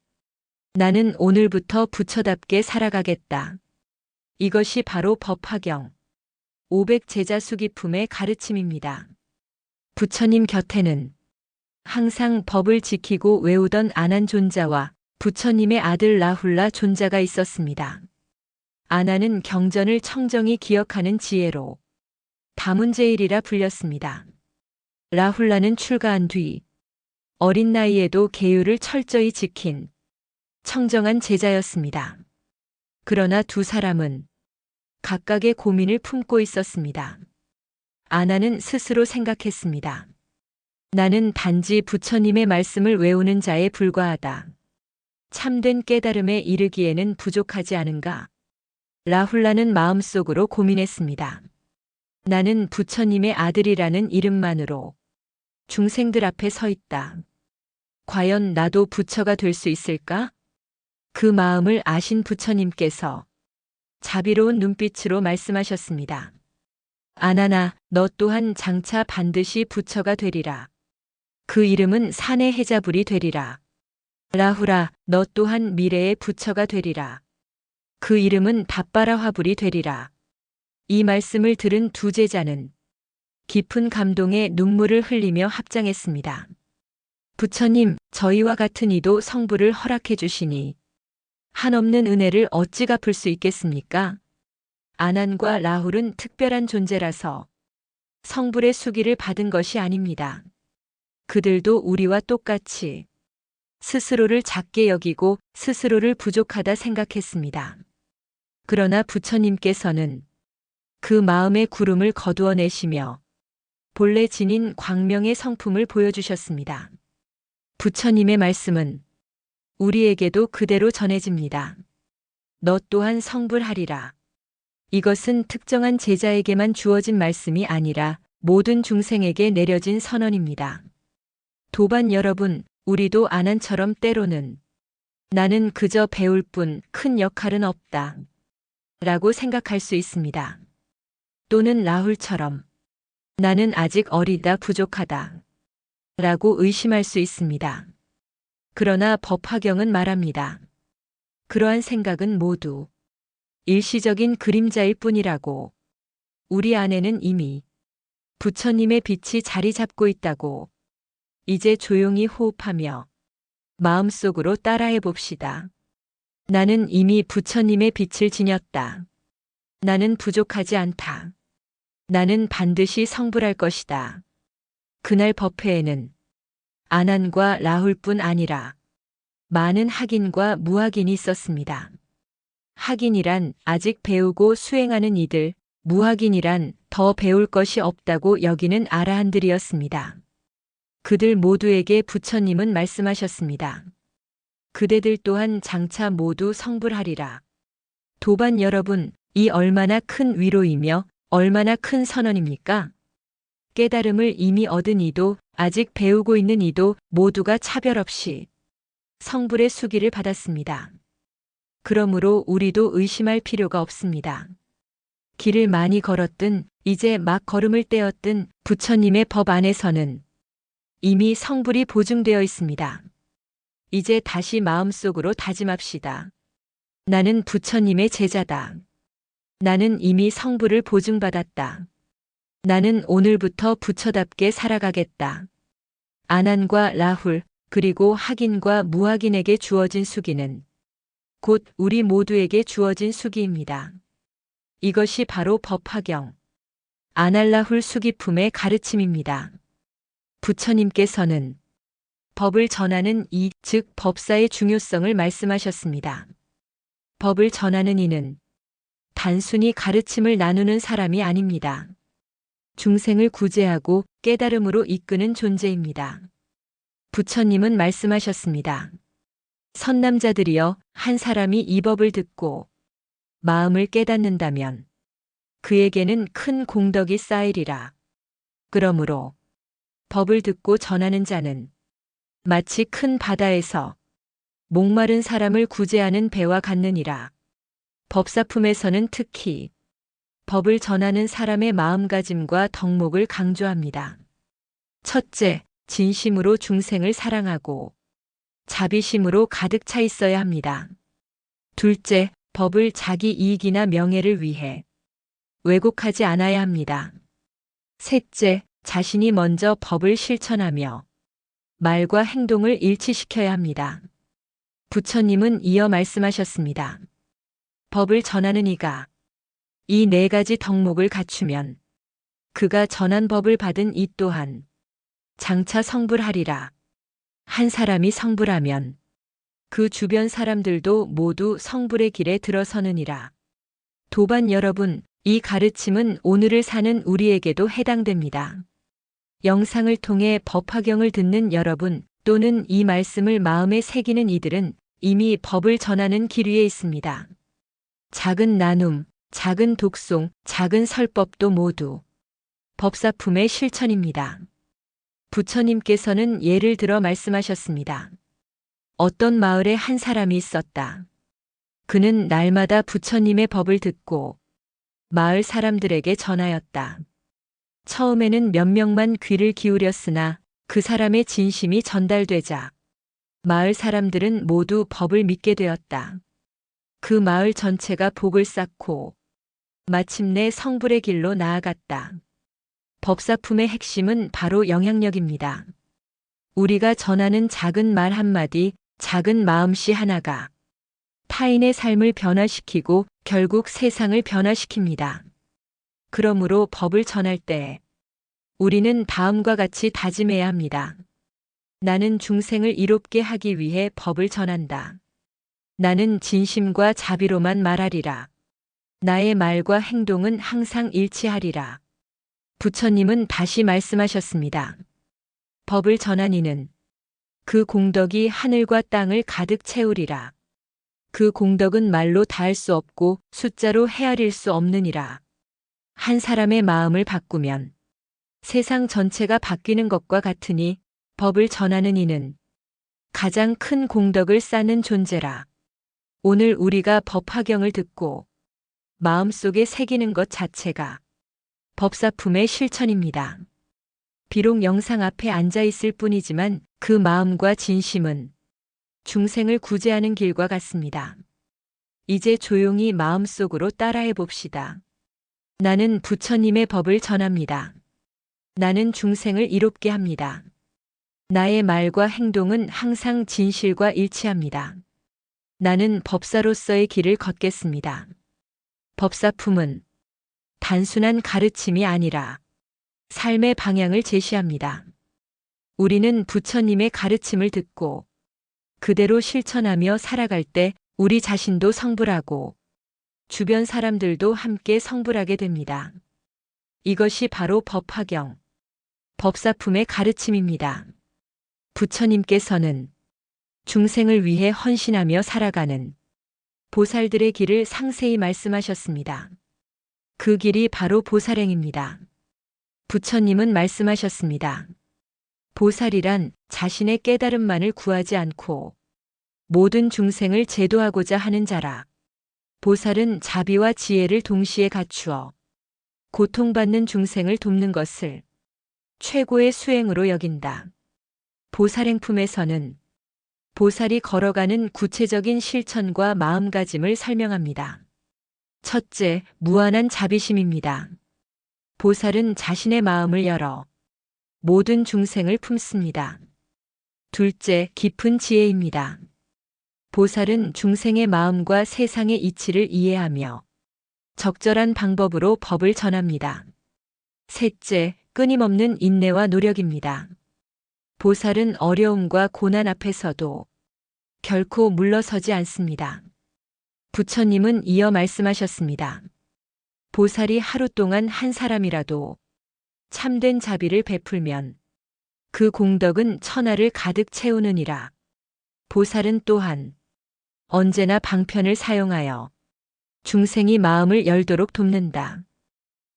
나는 오늘부터 부처답게 살아가겠다. 이것이 바로 법화경 500 제자 수기품의 가르침입니다. 부처님 곁에는 항상 법을 지키고 외우던 아난존자와 부처님의 아들 라훌라 존자가 있었습니다. 아난은 경전을 청정히 기억하는 지혜로 다문제일이라 불렸습니다. 라훌라는 출가한 뒤 어린 나이에도 계율을 철저히 지킨 청정한 제자였습니다. 그러나 두 사람은 각각의 고민을 품고 있었습니다. 아난은 스스로 생각했습니다. 나는 단지 부처님의 말씀을 외우는 자에 불과하다. 참된 깨달음에 이르기에는 부족하지 않은가? 라훌라는 마음속으로 고민했습니다. 나는 부처님의 아들이라는 이름만으로 중생들 앞에 서 있다. 과연 나도 부처가 될 수 있을까? 그 마음을 아신 부처님께서 자비로운 눈빛으로 말씀하셨습니다. 아나나, 너 또한 장차 반드시 부처가 되리라. 그 이름은 산의 해자불이 되리라. 라후라, 너 또한 미래의 부처가 되리라. 그 이름은 답바라 화불이 되리라. 이 말씀을 들은 두 제자는 깊은 감동에 눈물을 흘리며 합장했습니다. 부처님, 저희와 같은 이도 성불을 허락해 주시니 한없는 은혜를 어찌 갚을 수 있겠습니까? 아난과 라훌은 특별한 존재라서 성불의 수기를 받은 것이 아닙니다. 그들도 우리와 똑같이 스스로를 작게 여기고 스스로를 부족하다 생각했습니다. 그러나 부처님께서는 그 마음의 구름을 거두어내시며 본래 지닌 광명의 성품을 보여주셨습니다. 부처님의 말씀은 우리에게도 그대로 전해집니다. 너 또한 성불하리라. 이것은 특정한 제자에게만 주어진 말씀이 아니라 모든 중생에게 내려진 선언입니다. 도반 여러분, 우리도 아난처럼 때로는 나는 그저 배울 뿐 큰 역할은 없다. 라고 생각할 수 있습니다. 또는 라훌처럼 나는 아직 어리다, 부족하다 라고 의심할 수 있습니다. 그러나 법화경은 말합니다. 그러한 생각은 모두 일시적인 그림자일 뿐이라고. 우리 안에는 이미 부처님의 빛이 자리 잡고 있다고. 이제 조용히 호흡하며 마음속으로 따라해 봅시다. 나는 이미 부처님의 빛을 지녔다. 나는 부족하지 않다. 나는 반드시 성불할 것이다. 그날 법회에는 아난과 라훌뿐 아니라 많은 학인과 무학인이 있었습니다. 학인이란 아직 배우고 수행하는 이들, 무학인이란 더 배울 것이 없다고 여기는 아라한들이었습니다. 그들 모두에게 부처님은 말씀하셨습니다. 그대들 또한 장차 모두 성불하리라. 도반 여러분, 이 얼마나 큰 위로이며 얼마나 큰 선언입니까? 깨달음을 이미 얻은 이도 아직 배우고 있는 이도 모두가 차별 없이 성불의 수기를 받았습니다. 그러므로 우리도 의심할 필요가 없습니다. 길을 많이 걸었든 이제 막 걸음을 떼었든 부처님의 법 안에서는 이미 성불이 보증되어 있습니다. 이제 다시 마음속으로 다짐합시다. 나는 부처님의 제자다. 나는 이미 성불을 보증받았다. 나는 오늘부터 부처답게 살아가겠다. 아난과 라훌, 그리고 학인과 무학인에게 주어진 수기는 곧 우리 모두에게 주어진 수기입니다. 이것이 바로 법화경, 아날라훌 수기품의 가르침입니다. 부처님께서는 법을 전하는 이, 즉 법사의 중요성을 말씀하셨습니다. 법을 전하는 이는 단순히 가르침을 나누는 사람이 아닙니다. 중생을 구제하고 깨달음으로 이끄는 존재입니다. 부처님은 말씀하셨습니다. 선남자들이여, 한 사람이 이 법을 듣고 마음을 깨닫는다면 그에게는 큰 공덕이 쌓이리라. 그러므로 법을 듣고 전하는 자는 마치 큰 바다에서 목마른 사람을 구제하는 배와 같느니라. 법사품에서는 특히 법을 전하는 사람의 마음가짐과 덕목을 강조합니다. 첫째, 진심으로 중생을 사랑하고 자비심으로 가득 차 있어야 합니다. 둘째, 법을 자기 이익이나 명예를 위해 왜곡하지 않아야 합니다. 셋째, 자신이 먼저 법을 실천하며 말과 행동을 일치시켜야 합니다. 부처님은 이어 말씀하셨습니다. 법을 전하는 이가 이 네 가지 덕목을 갖추면 그가 전한 법을 받은 이 또한 장차 성불하리라. 한 사람이 성불하면 그 주변 사람들도 모두 성불의 길에 들어서느니라. 도반 여러분, 이 가르침은 오늘을 사는 우리에게도 해당됩니다. 영상을 통해 법화경을 듣는 여러분 또는 이 말씀을 마음에 새기는 이들은 이미 법을 전하는 길 위에 있습니다. 작은 나눔, 작은 독송, 작은 설법도 모두 법사품의 실천입니다. 부처님께서는 예를 들어 말씀하셨습니다. 어떤 마을에 한 사람이 있었다. 그는 날마다 부처님의 법을 듣고 마을 사람들에게 전하였다. 처음에는 몇 명만 귀를 기울였으나 그 사람의 진심이 전달되자 마을 사람들은 모두 법을 믿게 되었다. 그 마을 전체가 복을 쌓고 마침내 성불의 길로 나아갔다. 법사품의 핵심은 바로 영향력입니다. 우리가 전하는 작은 말 한마디, 작은 마음씨 하나가 타인의 삶을 변화시키고 결국 세상을 변화시킵니다. 그러므로 법을 전할 때 우리는 다음과 같이 다짐해야 합니다. 나는 중생을 이롭게 하기 위해 법을 전한다. 나는 진심과 자비로만 말하리라. 나의 말과 행동은 항상 일치하리라. 부처님은 다시 말씀하셨습니다. 법을 전한 이는 그 공덕이 하늘과 땅을 가득 채우리라. 그 공덕은 말로 다할 수 없고 숫자로 헤아릴 수 없느니라. 한 사람의 마음을 바꾸면 세상 전체가 바뀌는 것과 같으니 법을 전하는 이는 가장 큰 공덕을 쌓는 존재라. 오늘 우리가 법화경을 듣고 마음속에 새기는 것 자체가 법사품의 실천입니다. 비록 영상 앞에 앉아 있을 뿐이지만 그 마음과 진심은 중생을 구제하는 길과 같습니다. 이제 조용히 마음속으로 따라해 봅시다. 나는 부처님의 법을 전합니다. 나는 중생을 이롭게 합니다. 나의 말과 행동은 항상 진실과 일치합니다. 나는 법사로서의 길을 걷겠습니다. 법사품은 단순한 가르침이 아니라 삶의 방향을 제시합니다. 우리는 부처님의 가르침을 듣고 그대로 실천하며 살아갈 때 우리 자신도 성불하고 주변 사람들도 함께 성불하게 됩니다. 이것이 바로 법화경, 법사품의 가르침입니다. 부처님께서는 중생을 위해 헌신하며 살아가는 보살들의 길을 상세히 말씀하셨습니다. 그 길이 바로 보살행입니다. 부처님은 말씀하셨습니다. 보살이란 자신의 깨달음만을 구하지 않고 모든 중생을 제도하고자 하는 자라. 보살은 자비와 지혜를 동시에 갖추어 고통받는 중생을 돕는 것을 최고의 수행으로 여긴다. 보살행품에서는 보살이 걸어가는 구체적인 실천과 마음가짐을 설명합니다. 첫째, 무한한 자비심입니다. 보살은 자신의 마음을 열어 모든 중생을 품습니다. 둘째, 깊은 지혜입니다. 보살은 중생의 마음과 세상의 이치를 이해하며 적절한 방법으로 법을 전합니다. 셋째, 끊임없는 인내와 노력입니다. 보살은 어려움과 고난 앞에서도 결코 물러서지 않습니다. 부처님은 이어 말씀하셨습니다. 보살이 하루 동안 한 사람이라도 참된 자비를 베풀면 그 공덕은 천하를 가득 채우느니라. 보살은 또한 언제나 방편을 사용하여 중생이 마음을 열도록 돕는다.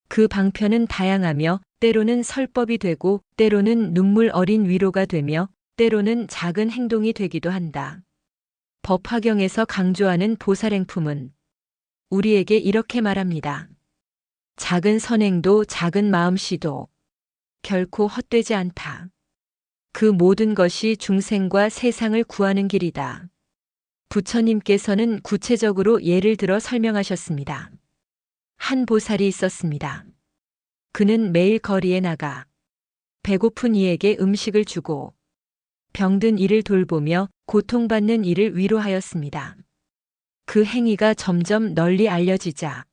그 방편은 다양하며 때로는 설법이 되고 때로는 눈물 어린 위로가 되며 때로는 작은 행동이 되기도 한다. 법화경에서 강조하는 보살행품은 우리에게 이렇게 말합니다. 작은 선행도 작은 마음씨도 결코 헛되지 않다. 그 모든 것이 중생과 세상을 구하는 길이다. 부처님께서는 구체적으로 예를 들어 설명하셨습니다. 한 보살이 있었습니다. 그는 매일 거리에 나가 배고픈 이에게 음식을 주고 병든 이를 돌보며 고통받는 이를 위로하였습니다. 그 행위가 점점 널리 알려지자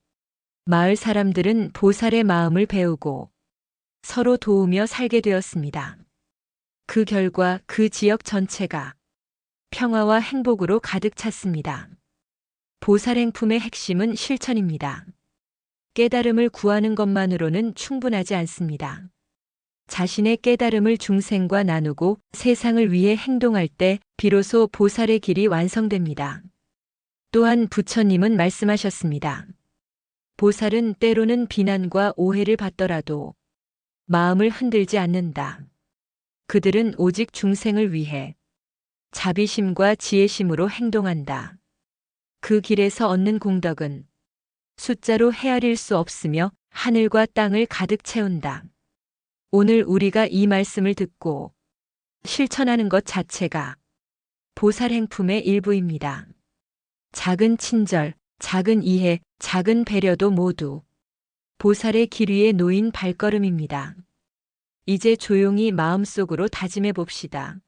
마을 사람들은 보살의 마음을 배우고 서로 도우며 살게 되었습니다. 그 결과 그 지역 전체가 평화와 행복으로 가득 찼습니다. 보살행품의 핵심은 실천입니다. 깨달음을 구하는 것만으로는 충분하지 않습니다. 자신의 깨달음을 중생과 나누고 세상을 위해 행동할 때 비로소 보살의 길이 완성됩니다. 또한 부처님은 말씀하셨습니다. 보살은 때로는 비난과 오해를 받더라도 마음을 흔들지 않는다. 그들은 오직 중생을 위해 자비심과 지혜심으로 행동한다. 그 길에서 얻는 공덕은 숫자로 헤아릴 수 없으며 하늘과 땅을 가득 채운다. 오늘 우리가 이 말씀을 듣고 실천하는 것 자체가 보살행품의 일부입니다. 작은 친절, 작은 이해, 작은 배려도 모두 보살의 길 위에 놓인 발걸음입니다. 이제 조용히 마음속으로 다짐해 봅시다.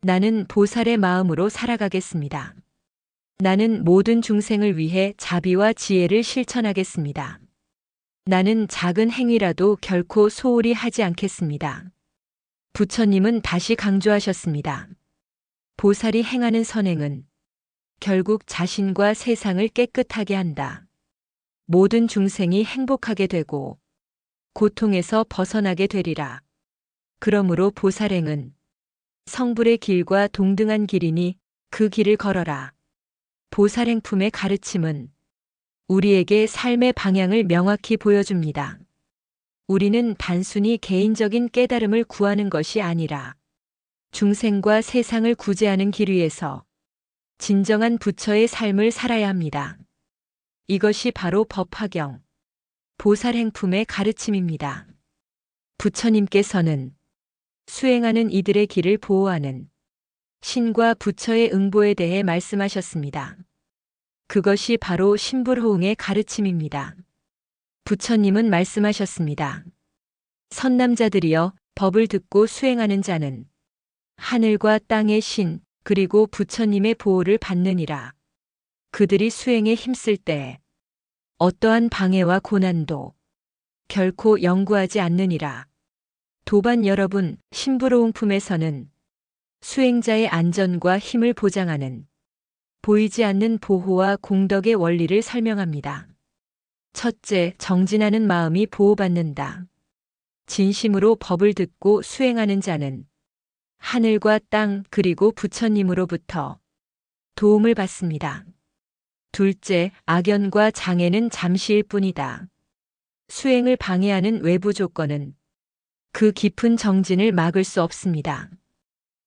나는 보살의 마음으로 살아가겠습니다. 나는 모든 중생을 위해 자비와 지혜를 실천하겠습니다. 나는 작은 행위라도 결코 소홀히 하지 않겠습니다. 부처님은 다시 강조하셨습니다. 보살이 행하는 선행은 결국 자신과 세상을 깨끗하게 한다. 모든 중생이 행복하게 되고 고통에서 벗어나게 되리라. 그러므로 보살행은 성불의 길과 동등한 길이니 그 길을 걸어라. 보살행품의 가르침은 우리에게 삶의 방향을 명확히 보여줍니다. 우리는 단순히 개인적인 깨달음을 구하는 것이 아니라 중생과 세상을 구제하는 길 위에서 진정한 부처의 삶을 살아야 합니다. 이것이 바로 법화경, 보살행품의 가르침입니다. 부처님께서는 수행하는 이들의 길을 보호하는 신과 부처의 응보에 대해 말씀하셨습니다. 그것이 바로 신불호응의 가르침입니다. 부처님은 말씀하셨습니다. 선남자들이여, 법을 듣고 수행하는 자는 하늘과 땅의 신 그리고 부처님의 보호를 받느니라. 그들이 수행에 힘쓸 때 어떠한 방해와 고난도 결코 영구하지 않느니라. 도반 여러분, 신불호응품에서는 수행자의 안전과 힘을 보장하는 보이지 않는 보호와 공덕의 원리를 설명합니다. 첫째, 정진하는 마음이 보호받는다. 진심으로 법을 듣고 수행하는 자는 하늘과 땅 그리고 부처님으로부터 도움을 받습니다. 둘째, 악연과 장애는 잠시일 뿐이다. 수행을 방해하는 외부 조건은 그 깊은 정진을 막을 수 없습니다.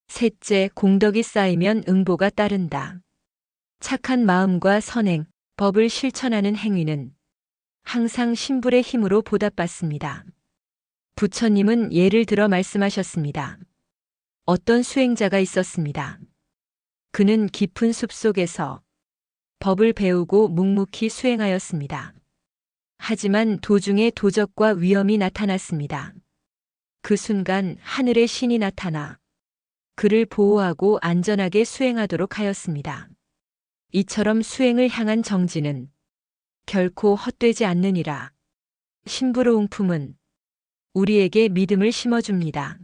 셋째, 공덕이 쌓이면 응보가 따른다. 착한 마음과 선행, 법을 실천하는 행위는 항상 신불의 힘으로 보답받습니다. 부처님은 예를 들어 말씀하셨습니다. 어떤 수행자가 있었습니다. 그는 깊은 숲속에서 법을 배우고 묵묵히 수행하였습니다. 하지만 도중에 도적과 위험이 나타났습니다. 그 순간 하늘의 신이 나타나 그를 보호하고 안전하게 수행하도록 하였습니다. 이처럼 수행을 향한 정진은 결코 헛되지 않느니라. 신불호응품은 우리에게 믿음을 심어줍니다.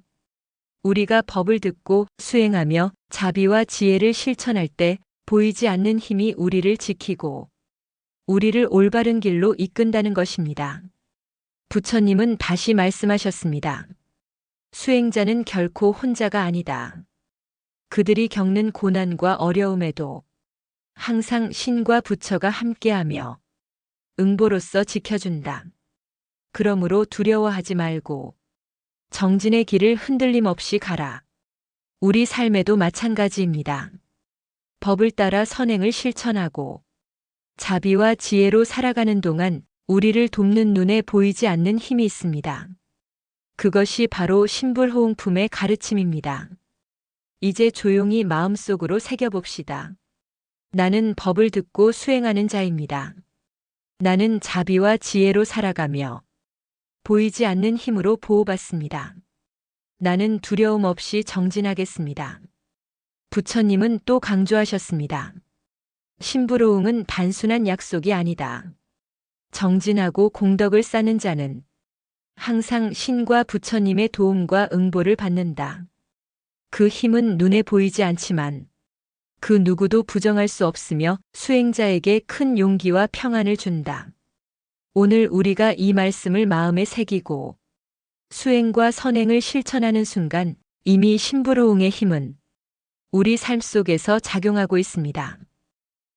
우리가 법을 듣고 수행하며 자비와 지혜를 실천할 때 보이지 않는 힘이 우리를 지키고 우리를 올바른 길로 이끈다는 것입니다. 부처님은 다시 말씀하셨습니다. 수행자는 결코 혼자가 아니다. 그들이 겪는 고난과 어려움에도 항상 신과 부처가 함께하며 응보로서 지켜준다. 그러므로 두려워하지 말고 정진의 길을 흔들림 없이 가라. 우리 삶에도 마찬가지입니다. 법을 따라 선행을 실천하고 자비와 지혜로 살아가는 동안 우리를 돕는 눈에 보이지 않는 힘이 있습니다. 그것이 바로 신불호응품의 가르침입니다. 이제 조용히 마음속으로 새겨봅시다. 나는 법을 듣고 수행하는 자입니다. 나는 자비와 지혜로 살아가며 보이지 않는 힘으로 보호받습니다. 나는 두려움 없이 정진하겠습니다. 부처님은 또 강조하셨습니다. 신불호응은 단순한 약속이 아니다. 정진하고 공덕을 쌓는 자는 항상 신과 부처님의 도움과 응보를 받는다. 그 힘은 눈에 보이지 않지만 그 누구도 부정할 수 없으며 수행자에게 큰 용기와 평안을 준다. 오늘 우리가 이 말씀을 마음에 새기고 수행과 선행을 실천하는 순간 이미 신불호응의 힘은 우리 삶 속에서 작용하고 있습니다.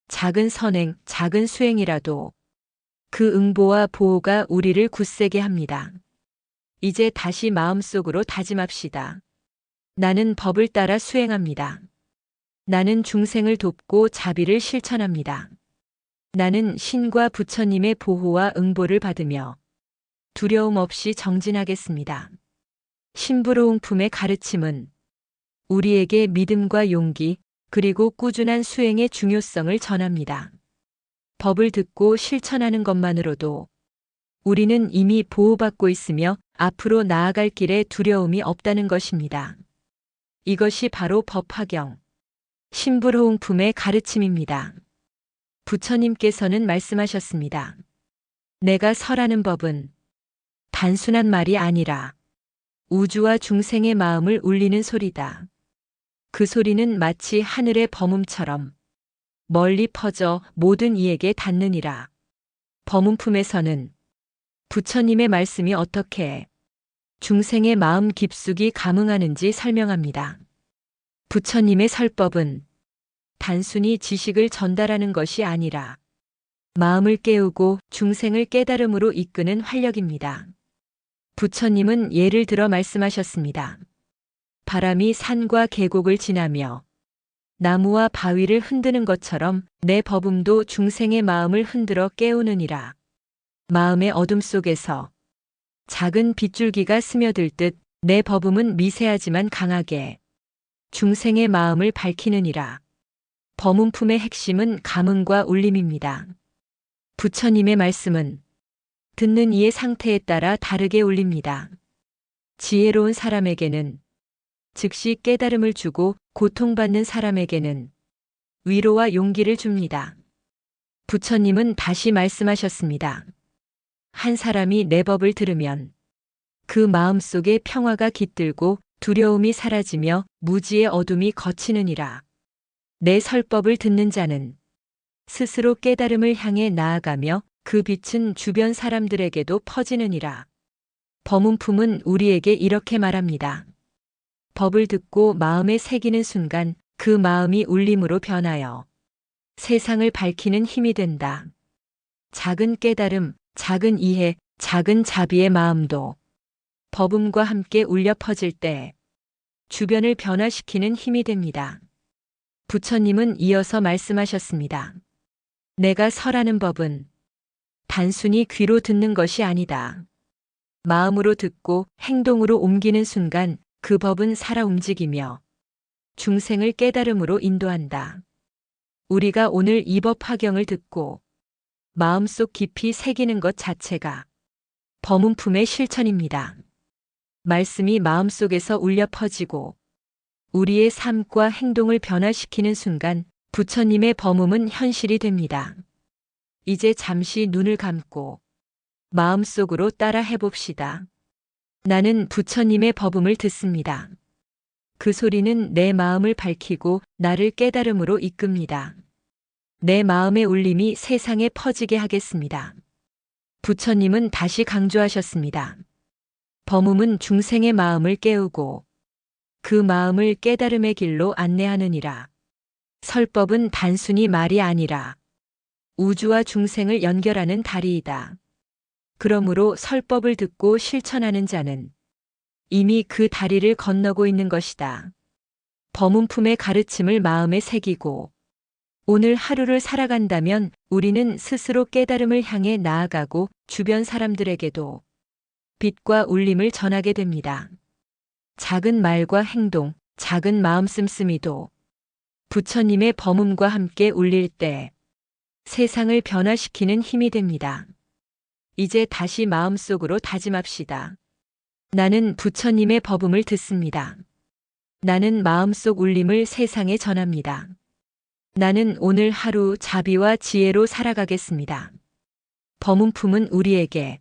작은 선행, 작은 수행이라도 그 응보와 보호가 우리를 굳세게 합니다. 이제 다시 마음속으로 다짐합시다. 나는 법을 따라 수행합니다. 나는 중생을 돕고 자비를 실천합니다. 나는 신과 부처님의 보호와 응보를 받으며 두려움 없이 정진하겠습니다. 신불호응품의 가르침은 우리에게 믿음과 용기 그리고 꾸준한 수행의 중요성을 전합니다. 법을 듣고 실천하는 것만으로도 우리는 이미 보호받고 있으며 앞으로 나아갈 길에 두려움이 없다는 것입니다. 이것이 바로 법화경, 신불호응품의 가르침입니다. 부처님께서는 말씀하셨습니다. 내가 설하는 법은 단순한 말이 아니라 우주와 중생의 마음을 울리는 소리다. 그 소리는 마치 하늘의 범음처럼 멀리 퍼져 모든 이에게 닿느니라. 범음품에서는 부처님의 말씀이 어떻게 중생의 마음 깊숙이 감응하는지 설명합니다. 부처님의 설법은 단순히 지식을 전달하는 것이 아니라 마음을 깨우고 중생을 깨달음으로 이끄는 활력입니다. 부처님은 예를 들어 말씀하셨습니다. 바람이 산과 계곡을 지나며 나무와 바위를 흔드는 것처럼 내 법음도 중생의 마음을 흔들어 깨우느니라. 마음의 어둠 속에서 작은 빗줄기가 스며들 듯 내 법음은 미세하지만 강하게 중생의 마음을 밝히느니라. 법문품의 핵심은 감흥과 울림입니다. 부처님의 말씀은 듣는 이의 상태에 따라 다르게 울립니다. 지혜로운 사람에게는 즉시 깨달음을 주고 고통받는 사람에게는 위로와 용기를 줍니다. 부처님은 다시 말씀하셨습니다. 한 사람이 내 법을 들으면 그 마음 속에 평화가 깃들고 두려움이 사라지며 무지의 어둠이 걷히느니라. 내 설법을 듣는 자는 스스로 깨달음을 향해 나아가며 그 빛은 주변 사람들에게도 퍼지느니라. 법문품은 우리에게 이렇게 말합니다. 법을 듣고 마음에 새기는 순간 그 마음이 울림으로 변하여 세상을 밝히는 힘이 된다. 작은 깨달음, 작은 이해, 작은 자비의 마음도 법음과 함께 울려 퍼질 때 주변을 변화시키는 힘이 됩니다. 부처님은 이어서 말씀하셨습니다. 내가 설하는 법은 단순히 귀로 듣는 것이 아니다. 마음으로 듣고 행동으로 옮기는 순간 그 법은 살아 움직이며 중생을 깨달음으로 인도한다. 우리가 오늘 이 법 화경을 듣고 마음속 깊이 새기는 것 자체가 법문품의 실천입니다. 말씀이 마음속에서 울려 퍼지고 우리의 삶과 행동을 변화시키는 순간 부처님의 법음은 현실이 됩니다. 이제 잠시 눈을 감고 마음속으로 따라 해봅시다. 나는 부처님의 법음을 듣습니다. 그 소리는 내 마음을 밝히고 나를 깨달음으로 이끕니다. 내 마음의 울림이 세상에 퍼지게 하겠습니다. 부처님은 다시 강조하셨습니다. 법음은 중생의 마음을 깨우고 그 마음을 깨달음의 길로 안내하느니라. 설법은 단순히 말이 아니라 우주와 중생을 연결하는 다리이다. 그러므로 설법을 듣고 실천하는 자는 이미 그 다리를 건너고 있는 것이다. 법문품의 가르침을 마음에 새기고 오늘 하루를 살아간다면 우리는 스스로 깨달음을 향해 나아가고 주변 사람들에게도 빛과 울림을 전하게 됩니다. 작은 말과 행동, 작은 마음 씀씀이도 부처님의 법음과 함께 울릴 때 세상을 변화시키는 힘이 됩니다. 이제 다시 마음속으로 다짐합시다. 나는 부처님의 법음을 듣습니다. 나는 마음속 울림을 세상에 전합니다. 나는 오늘 하루 자비와 지혜로 살아가겠습니다. 법문품은 우리에게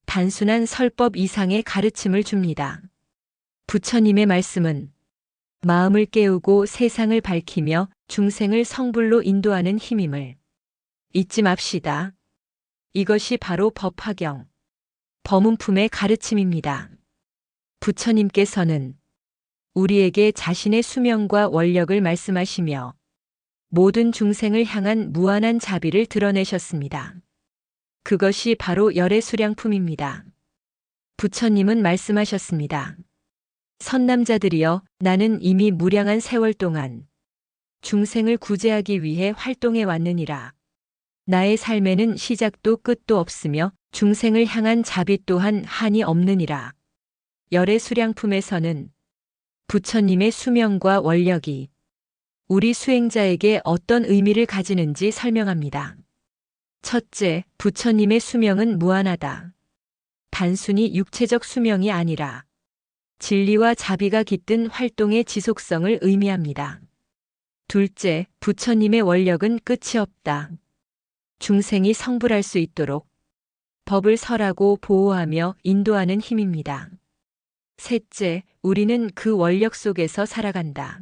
단순한 설법 이상의 가르침을 줍니다. 부처님의 말씀은 마음을 깨우고 세상을 밝히며 중생을 성불로 인도하는 힘임을 잊지 맙시다. 이것이 바로 법화경, 법문품의 가르침입니다. 부처님께서는 우리에게 자신의 수명과 원력을 말씀하시며 모든 중생을 향한 무한한 자비를 드러내셨습니다. 그것이 바로 열의 수량품입니다. 부처님은 말씀하셨습니다. 선남자들이여, 나는 이미 무량한 세월 동안 중생을 구제하기 위해 활동해 왔느니라. 나의 삶에는 시작도 끝도 없으며 중생을 향한 자비 또한 한이 없느니라. 열의 수량품에서는 부처님의 수명과 원력이 우리 수행자에게 어떤 의미를 가지는지 설명합니다. 첫째, 부처님의 수명은 무한하다. 단순히 육체적 수명이 아니라 진리와 자비가 깃든 활동의 지속성을 의미합니다. 둘째, 부처님의 원력은 끝이 없다. 중생이 성불할 수 있도록 법을 설하고 보호하며 인도하는 힘입니다. 셋째, 우리는 그 원력 속에서 살아간다.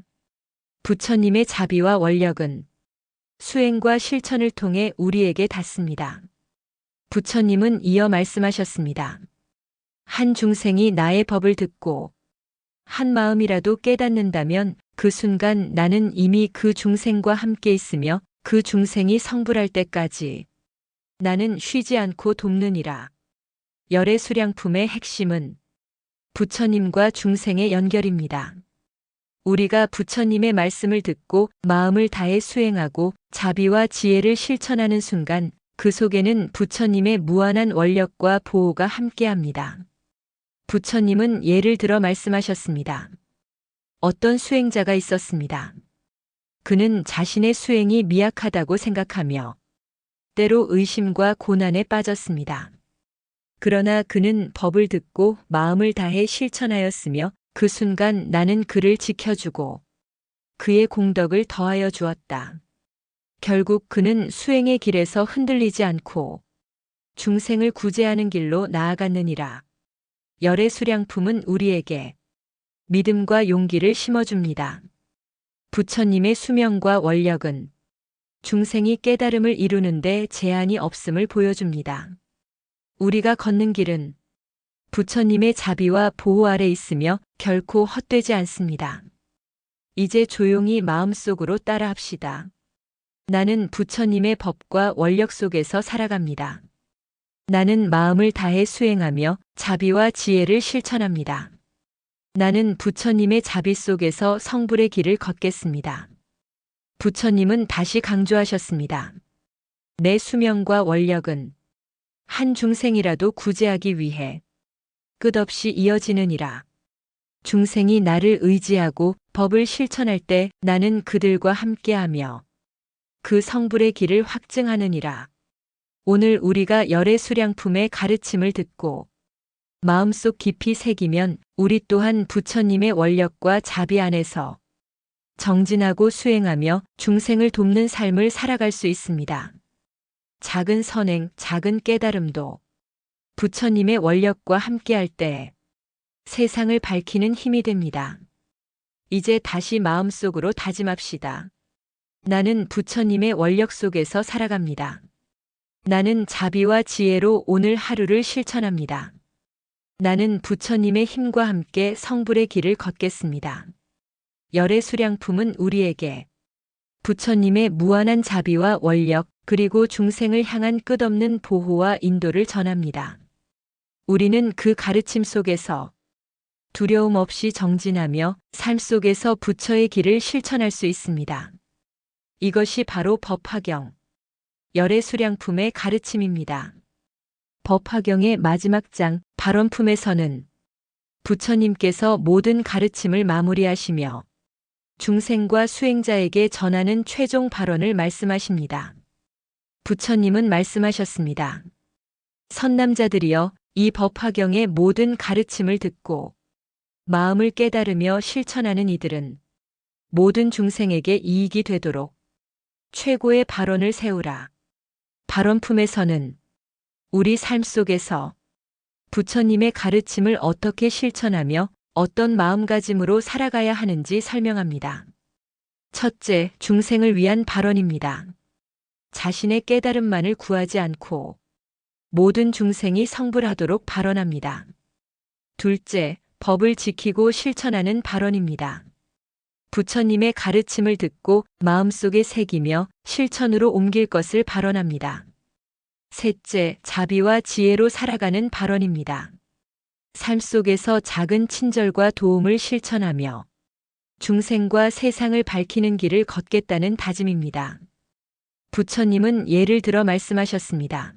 부처님의 자비와 원력은 수행과 실천을 통해 우리에게 닿습니다. 부처님은 이어 말씀하셨습니다. 한 중생이 나의 법을 듣고 한 마음이라도 깨닫는다면 그 순간 나는 이미 그 중생과 함께 있으며 그 중생이 성불할 때까지 나는 쉬지 않고 돕느니라. 열의 수량품의 핵심은 부처님과 중생의 연결입니다. 우리가 부처님의 말씀을 듣고 마음을 다해 수행하고 자비와 지혜를 실천하는 순간 그 속에는 부처님의 무한한 원력과 보호가 함께합니다. 부처님은 예를 들어 말씀하셨습니다. 어떤 수행자가 있었습니다. 그는 자신의 수행이 미약하다고 생각하며 때로 의심과 고난에 빠졌습니다. 그러나 그는 법을 듣고 마음을 다해 실천하였으며 그 순간 나는 그를 지켜주고 그의 공덕을 더하여 주었다. 결국 그는 수행의 길에서 흔들리지 않고 중생을 구제하는 길로 나아갔느니라. 열의 수량품은 우리에게 믿음과 용기를 심어줍니다. 부처님의 수명과 원력은 중생이 깨달음을 이루는데 제한이 없음을 보여줍니다. 우리가 걷는 길은 부처님의 자비와 보호 아래 있으며 결코 헛되지 않습니다. 이제 조용히 마음속으로 따라합시다. 나는 부처님의 법과 원력 속에서 살아갑니다. 나는 마음을 다해 수행하며 자비와 지혜를 실천합니다. 나는 부처님의 자비 속에서 성불의 길을 걷겠습니다. 부처님은 다시 강조하셨습니다. 내 수명과 원력은 한 중생이라도 구제하기 위해 끝없이 이어지느니라. 중생이 나를 의지하고 법을 실천할 때 나는 그들과 함께하며 그 성불의 길을 확증하느니라. 오늘 우리가 열의 수량품의 가르침을 듣고 마음속 깊이 새기면 우리 또한 부처님의 원력과 자비 안에서 정진하고 수행하며 중생을 돕는 삶을 살아갈 수 있습니다. 작은 선행, 작은 깨달음도 부처님의 원력과 함께할 때 세상을 밝히는 힘이 됩니다. 이제 다시 마음속으로 다짐합시다. 나는 부처님의 원력 속에서 살아갑니다. 나는 자비와 지혜로 오늘 하루를 실천합니다. 나는 부처님의 힘과 함께 성불의 길을 걷겠습니다. 열의 수량품은 우리에게 부처님의 무한한 자비와 원력 그리고 중생을 향한 끝없는 보호와 인도를 전합니다. 우리는 그 가르침 속에서 두려움 없이 정진하며 삶 속에서 부처의 길을 실천할 수 있습니다. 이것이 바로 법화경, 열의 수량품의 가르침입니다. 법화경의 마지막 장 발언품에서는 부처님께서 모든 가르침을 마무리하시며 중생과 수행자에게 전하는 최종 발언을 말씀하십니다. 부처님은 말씀하셨습니다. 선남자들이여, 이 법화경의 모든 가르침을 듣고 마음을 깨달으며 실천하는 이들은 모든 중생에게 이익이 되도록 최고의 발언을 세우라. 발언품에서는 우리 삶 속에서 부처님의 가르침을 어떻게 실천하며 어떤 마음가짐으로 살아가야 하는지 설명합니다. 첫째, 중생을 위한 발언입니다. 자신의 깨달음만을 구하지 않고 모든 중생이 성불하도록 발언합니다. 둘째, 법을 지키고 실천하는 발언입니다. 부처님의 가르침을 듣고 마음속에 새기며 실천으로 옮길 것을 발언합니다. 셋째, 자비와 지혜로 살아가는 발언입니다. 삶 속에서 작은 친절과 도움을 실천하며 중생과 세상을 밝히는 길을 걷겠다는 다짐입니다. 부처님은 예를 들어 말씀하셨습니다.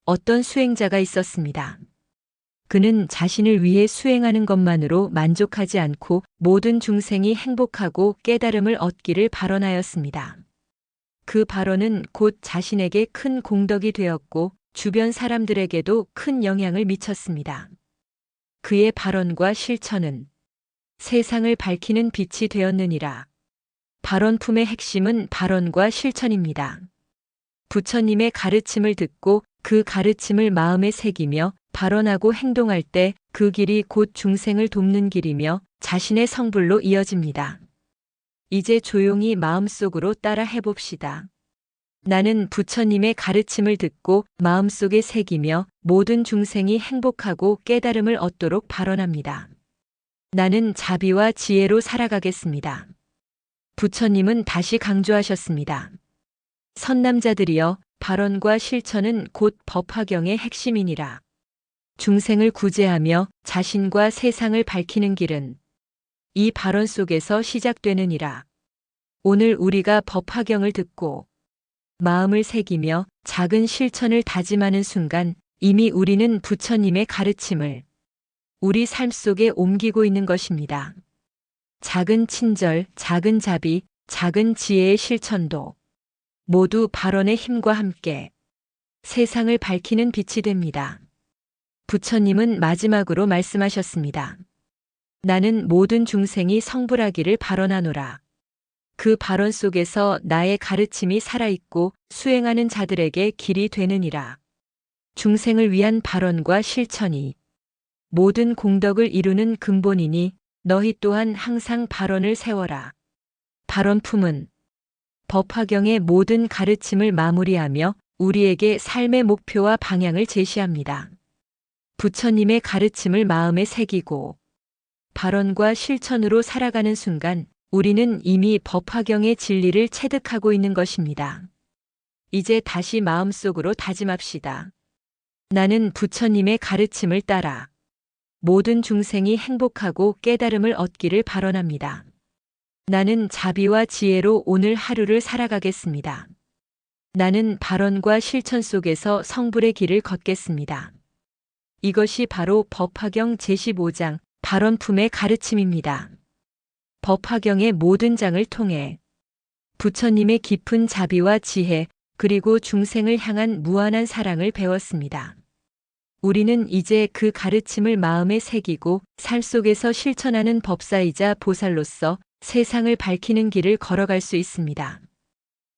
어떤 수행자가 있었습니다. 그는 자신을 위해 수행하는 것만으로 만족하지 않고 모든 중생이 행복하고 깨달음을 얻기를 발언하였습니다. 그 발언은 곧 자신에게 큰 공덕이 되었고 주변 사람들에게도 큰 영향을 미쳤습니다. 그의 발언과 실천은 세상을 밝히는 빛이 되었느니라. 발언품의 핵심은 발언과 실천입니다. 부처님의 가르침을 듣고 그 가르침을 마음에 새기며 발언하고 행동할 때 그 길이 곧 중생을 돕는 길이며 자신의 성불로 이어집니다. 이제 조용히 마음속으로 따라 해봅시다. 나는 부처님의 가르침을 듣고 마음속에 새기며 모든 중생이 행복하고 깨달음을 얻도록 발언합니다. 나는 자비와 지혜로 살아가겠습니다. 부처님은 다시 강조하셨습니다. 선남자들이여, 발언과 실천은 곧 법화경의 핵심이니라. 중생을 구제하며 자신과 세상을 밝히는 길은 이 발언 속에서 시작되느니라. 오늘 우리가 법화경을 듣고 마음을 새기며 작은 실천을 다짐하는 순간 이미 우리는 부처님의 가르침을 우리 삶 속에 옮기고 있는 것입니다. 작은 친절, 작은 자비, 작은 지혜의 실천도 모두 발언의 힘과 함께 세상을 밝히는 빛이 됩니다. 부처님은 마지막으로 말씀하셨습니다. 나는 모든 중생이 성불하기를 발언하노라. 그 발언 속에서 나의 가르침이 살아있고 수행하는 자들에게 길이 되느니라. 중생을 위한 발언과 실천이 모든 공덕을 이루는 근본이니 너희 또한 항상 발언을 세워라. 발언품은 법화경의 모든 가르침을 마무리하며 우리에게 삶의 목표와 방향을 제시합니다. 부처님의 가르침을 마음에 새기고 발언과 실천으로 살아가는 순간 우리는 이미 법화경의 진리를 체득하고 있는 것입니다. 이제 다시 마음속으로 다짐합시다. 나는 부처님의 가르침을 따라 모든 중생이 행복하고 깨달음을 얻기를 발언합니다. 나는 자비와 지혜로 오늘 하루를 살아가겠습니다. 나는 발언과 실천 속에서 성불의 길을 걷겠습니다. 이것이 바로 법화경 제15장 발언품의 가르침입니다. 법화경의 모든 장을 통해 부처님의 깊은 자비와 지혜 그리고 중생을 향한 무한한 사랑을 배웠습니다. 우리는 이제 그 가르침을 마음에 새기고 삶 속에서 실천하는 법사이자 보살로서 세상을 밝히는 길을 걸어갈 수 있습니다.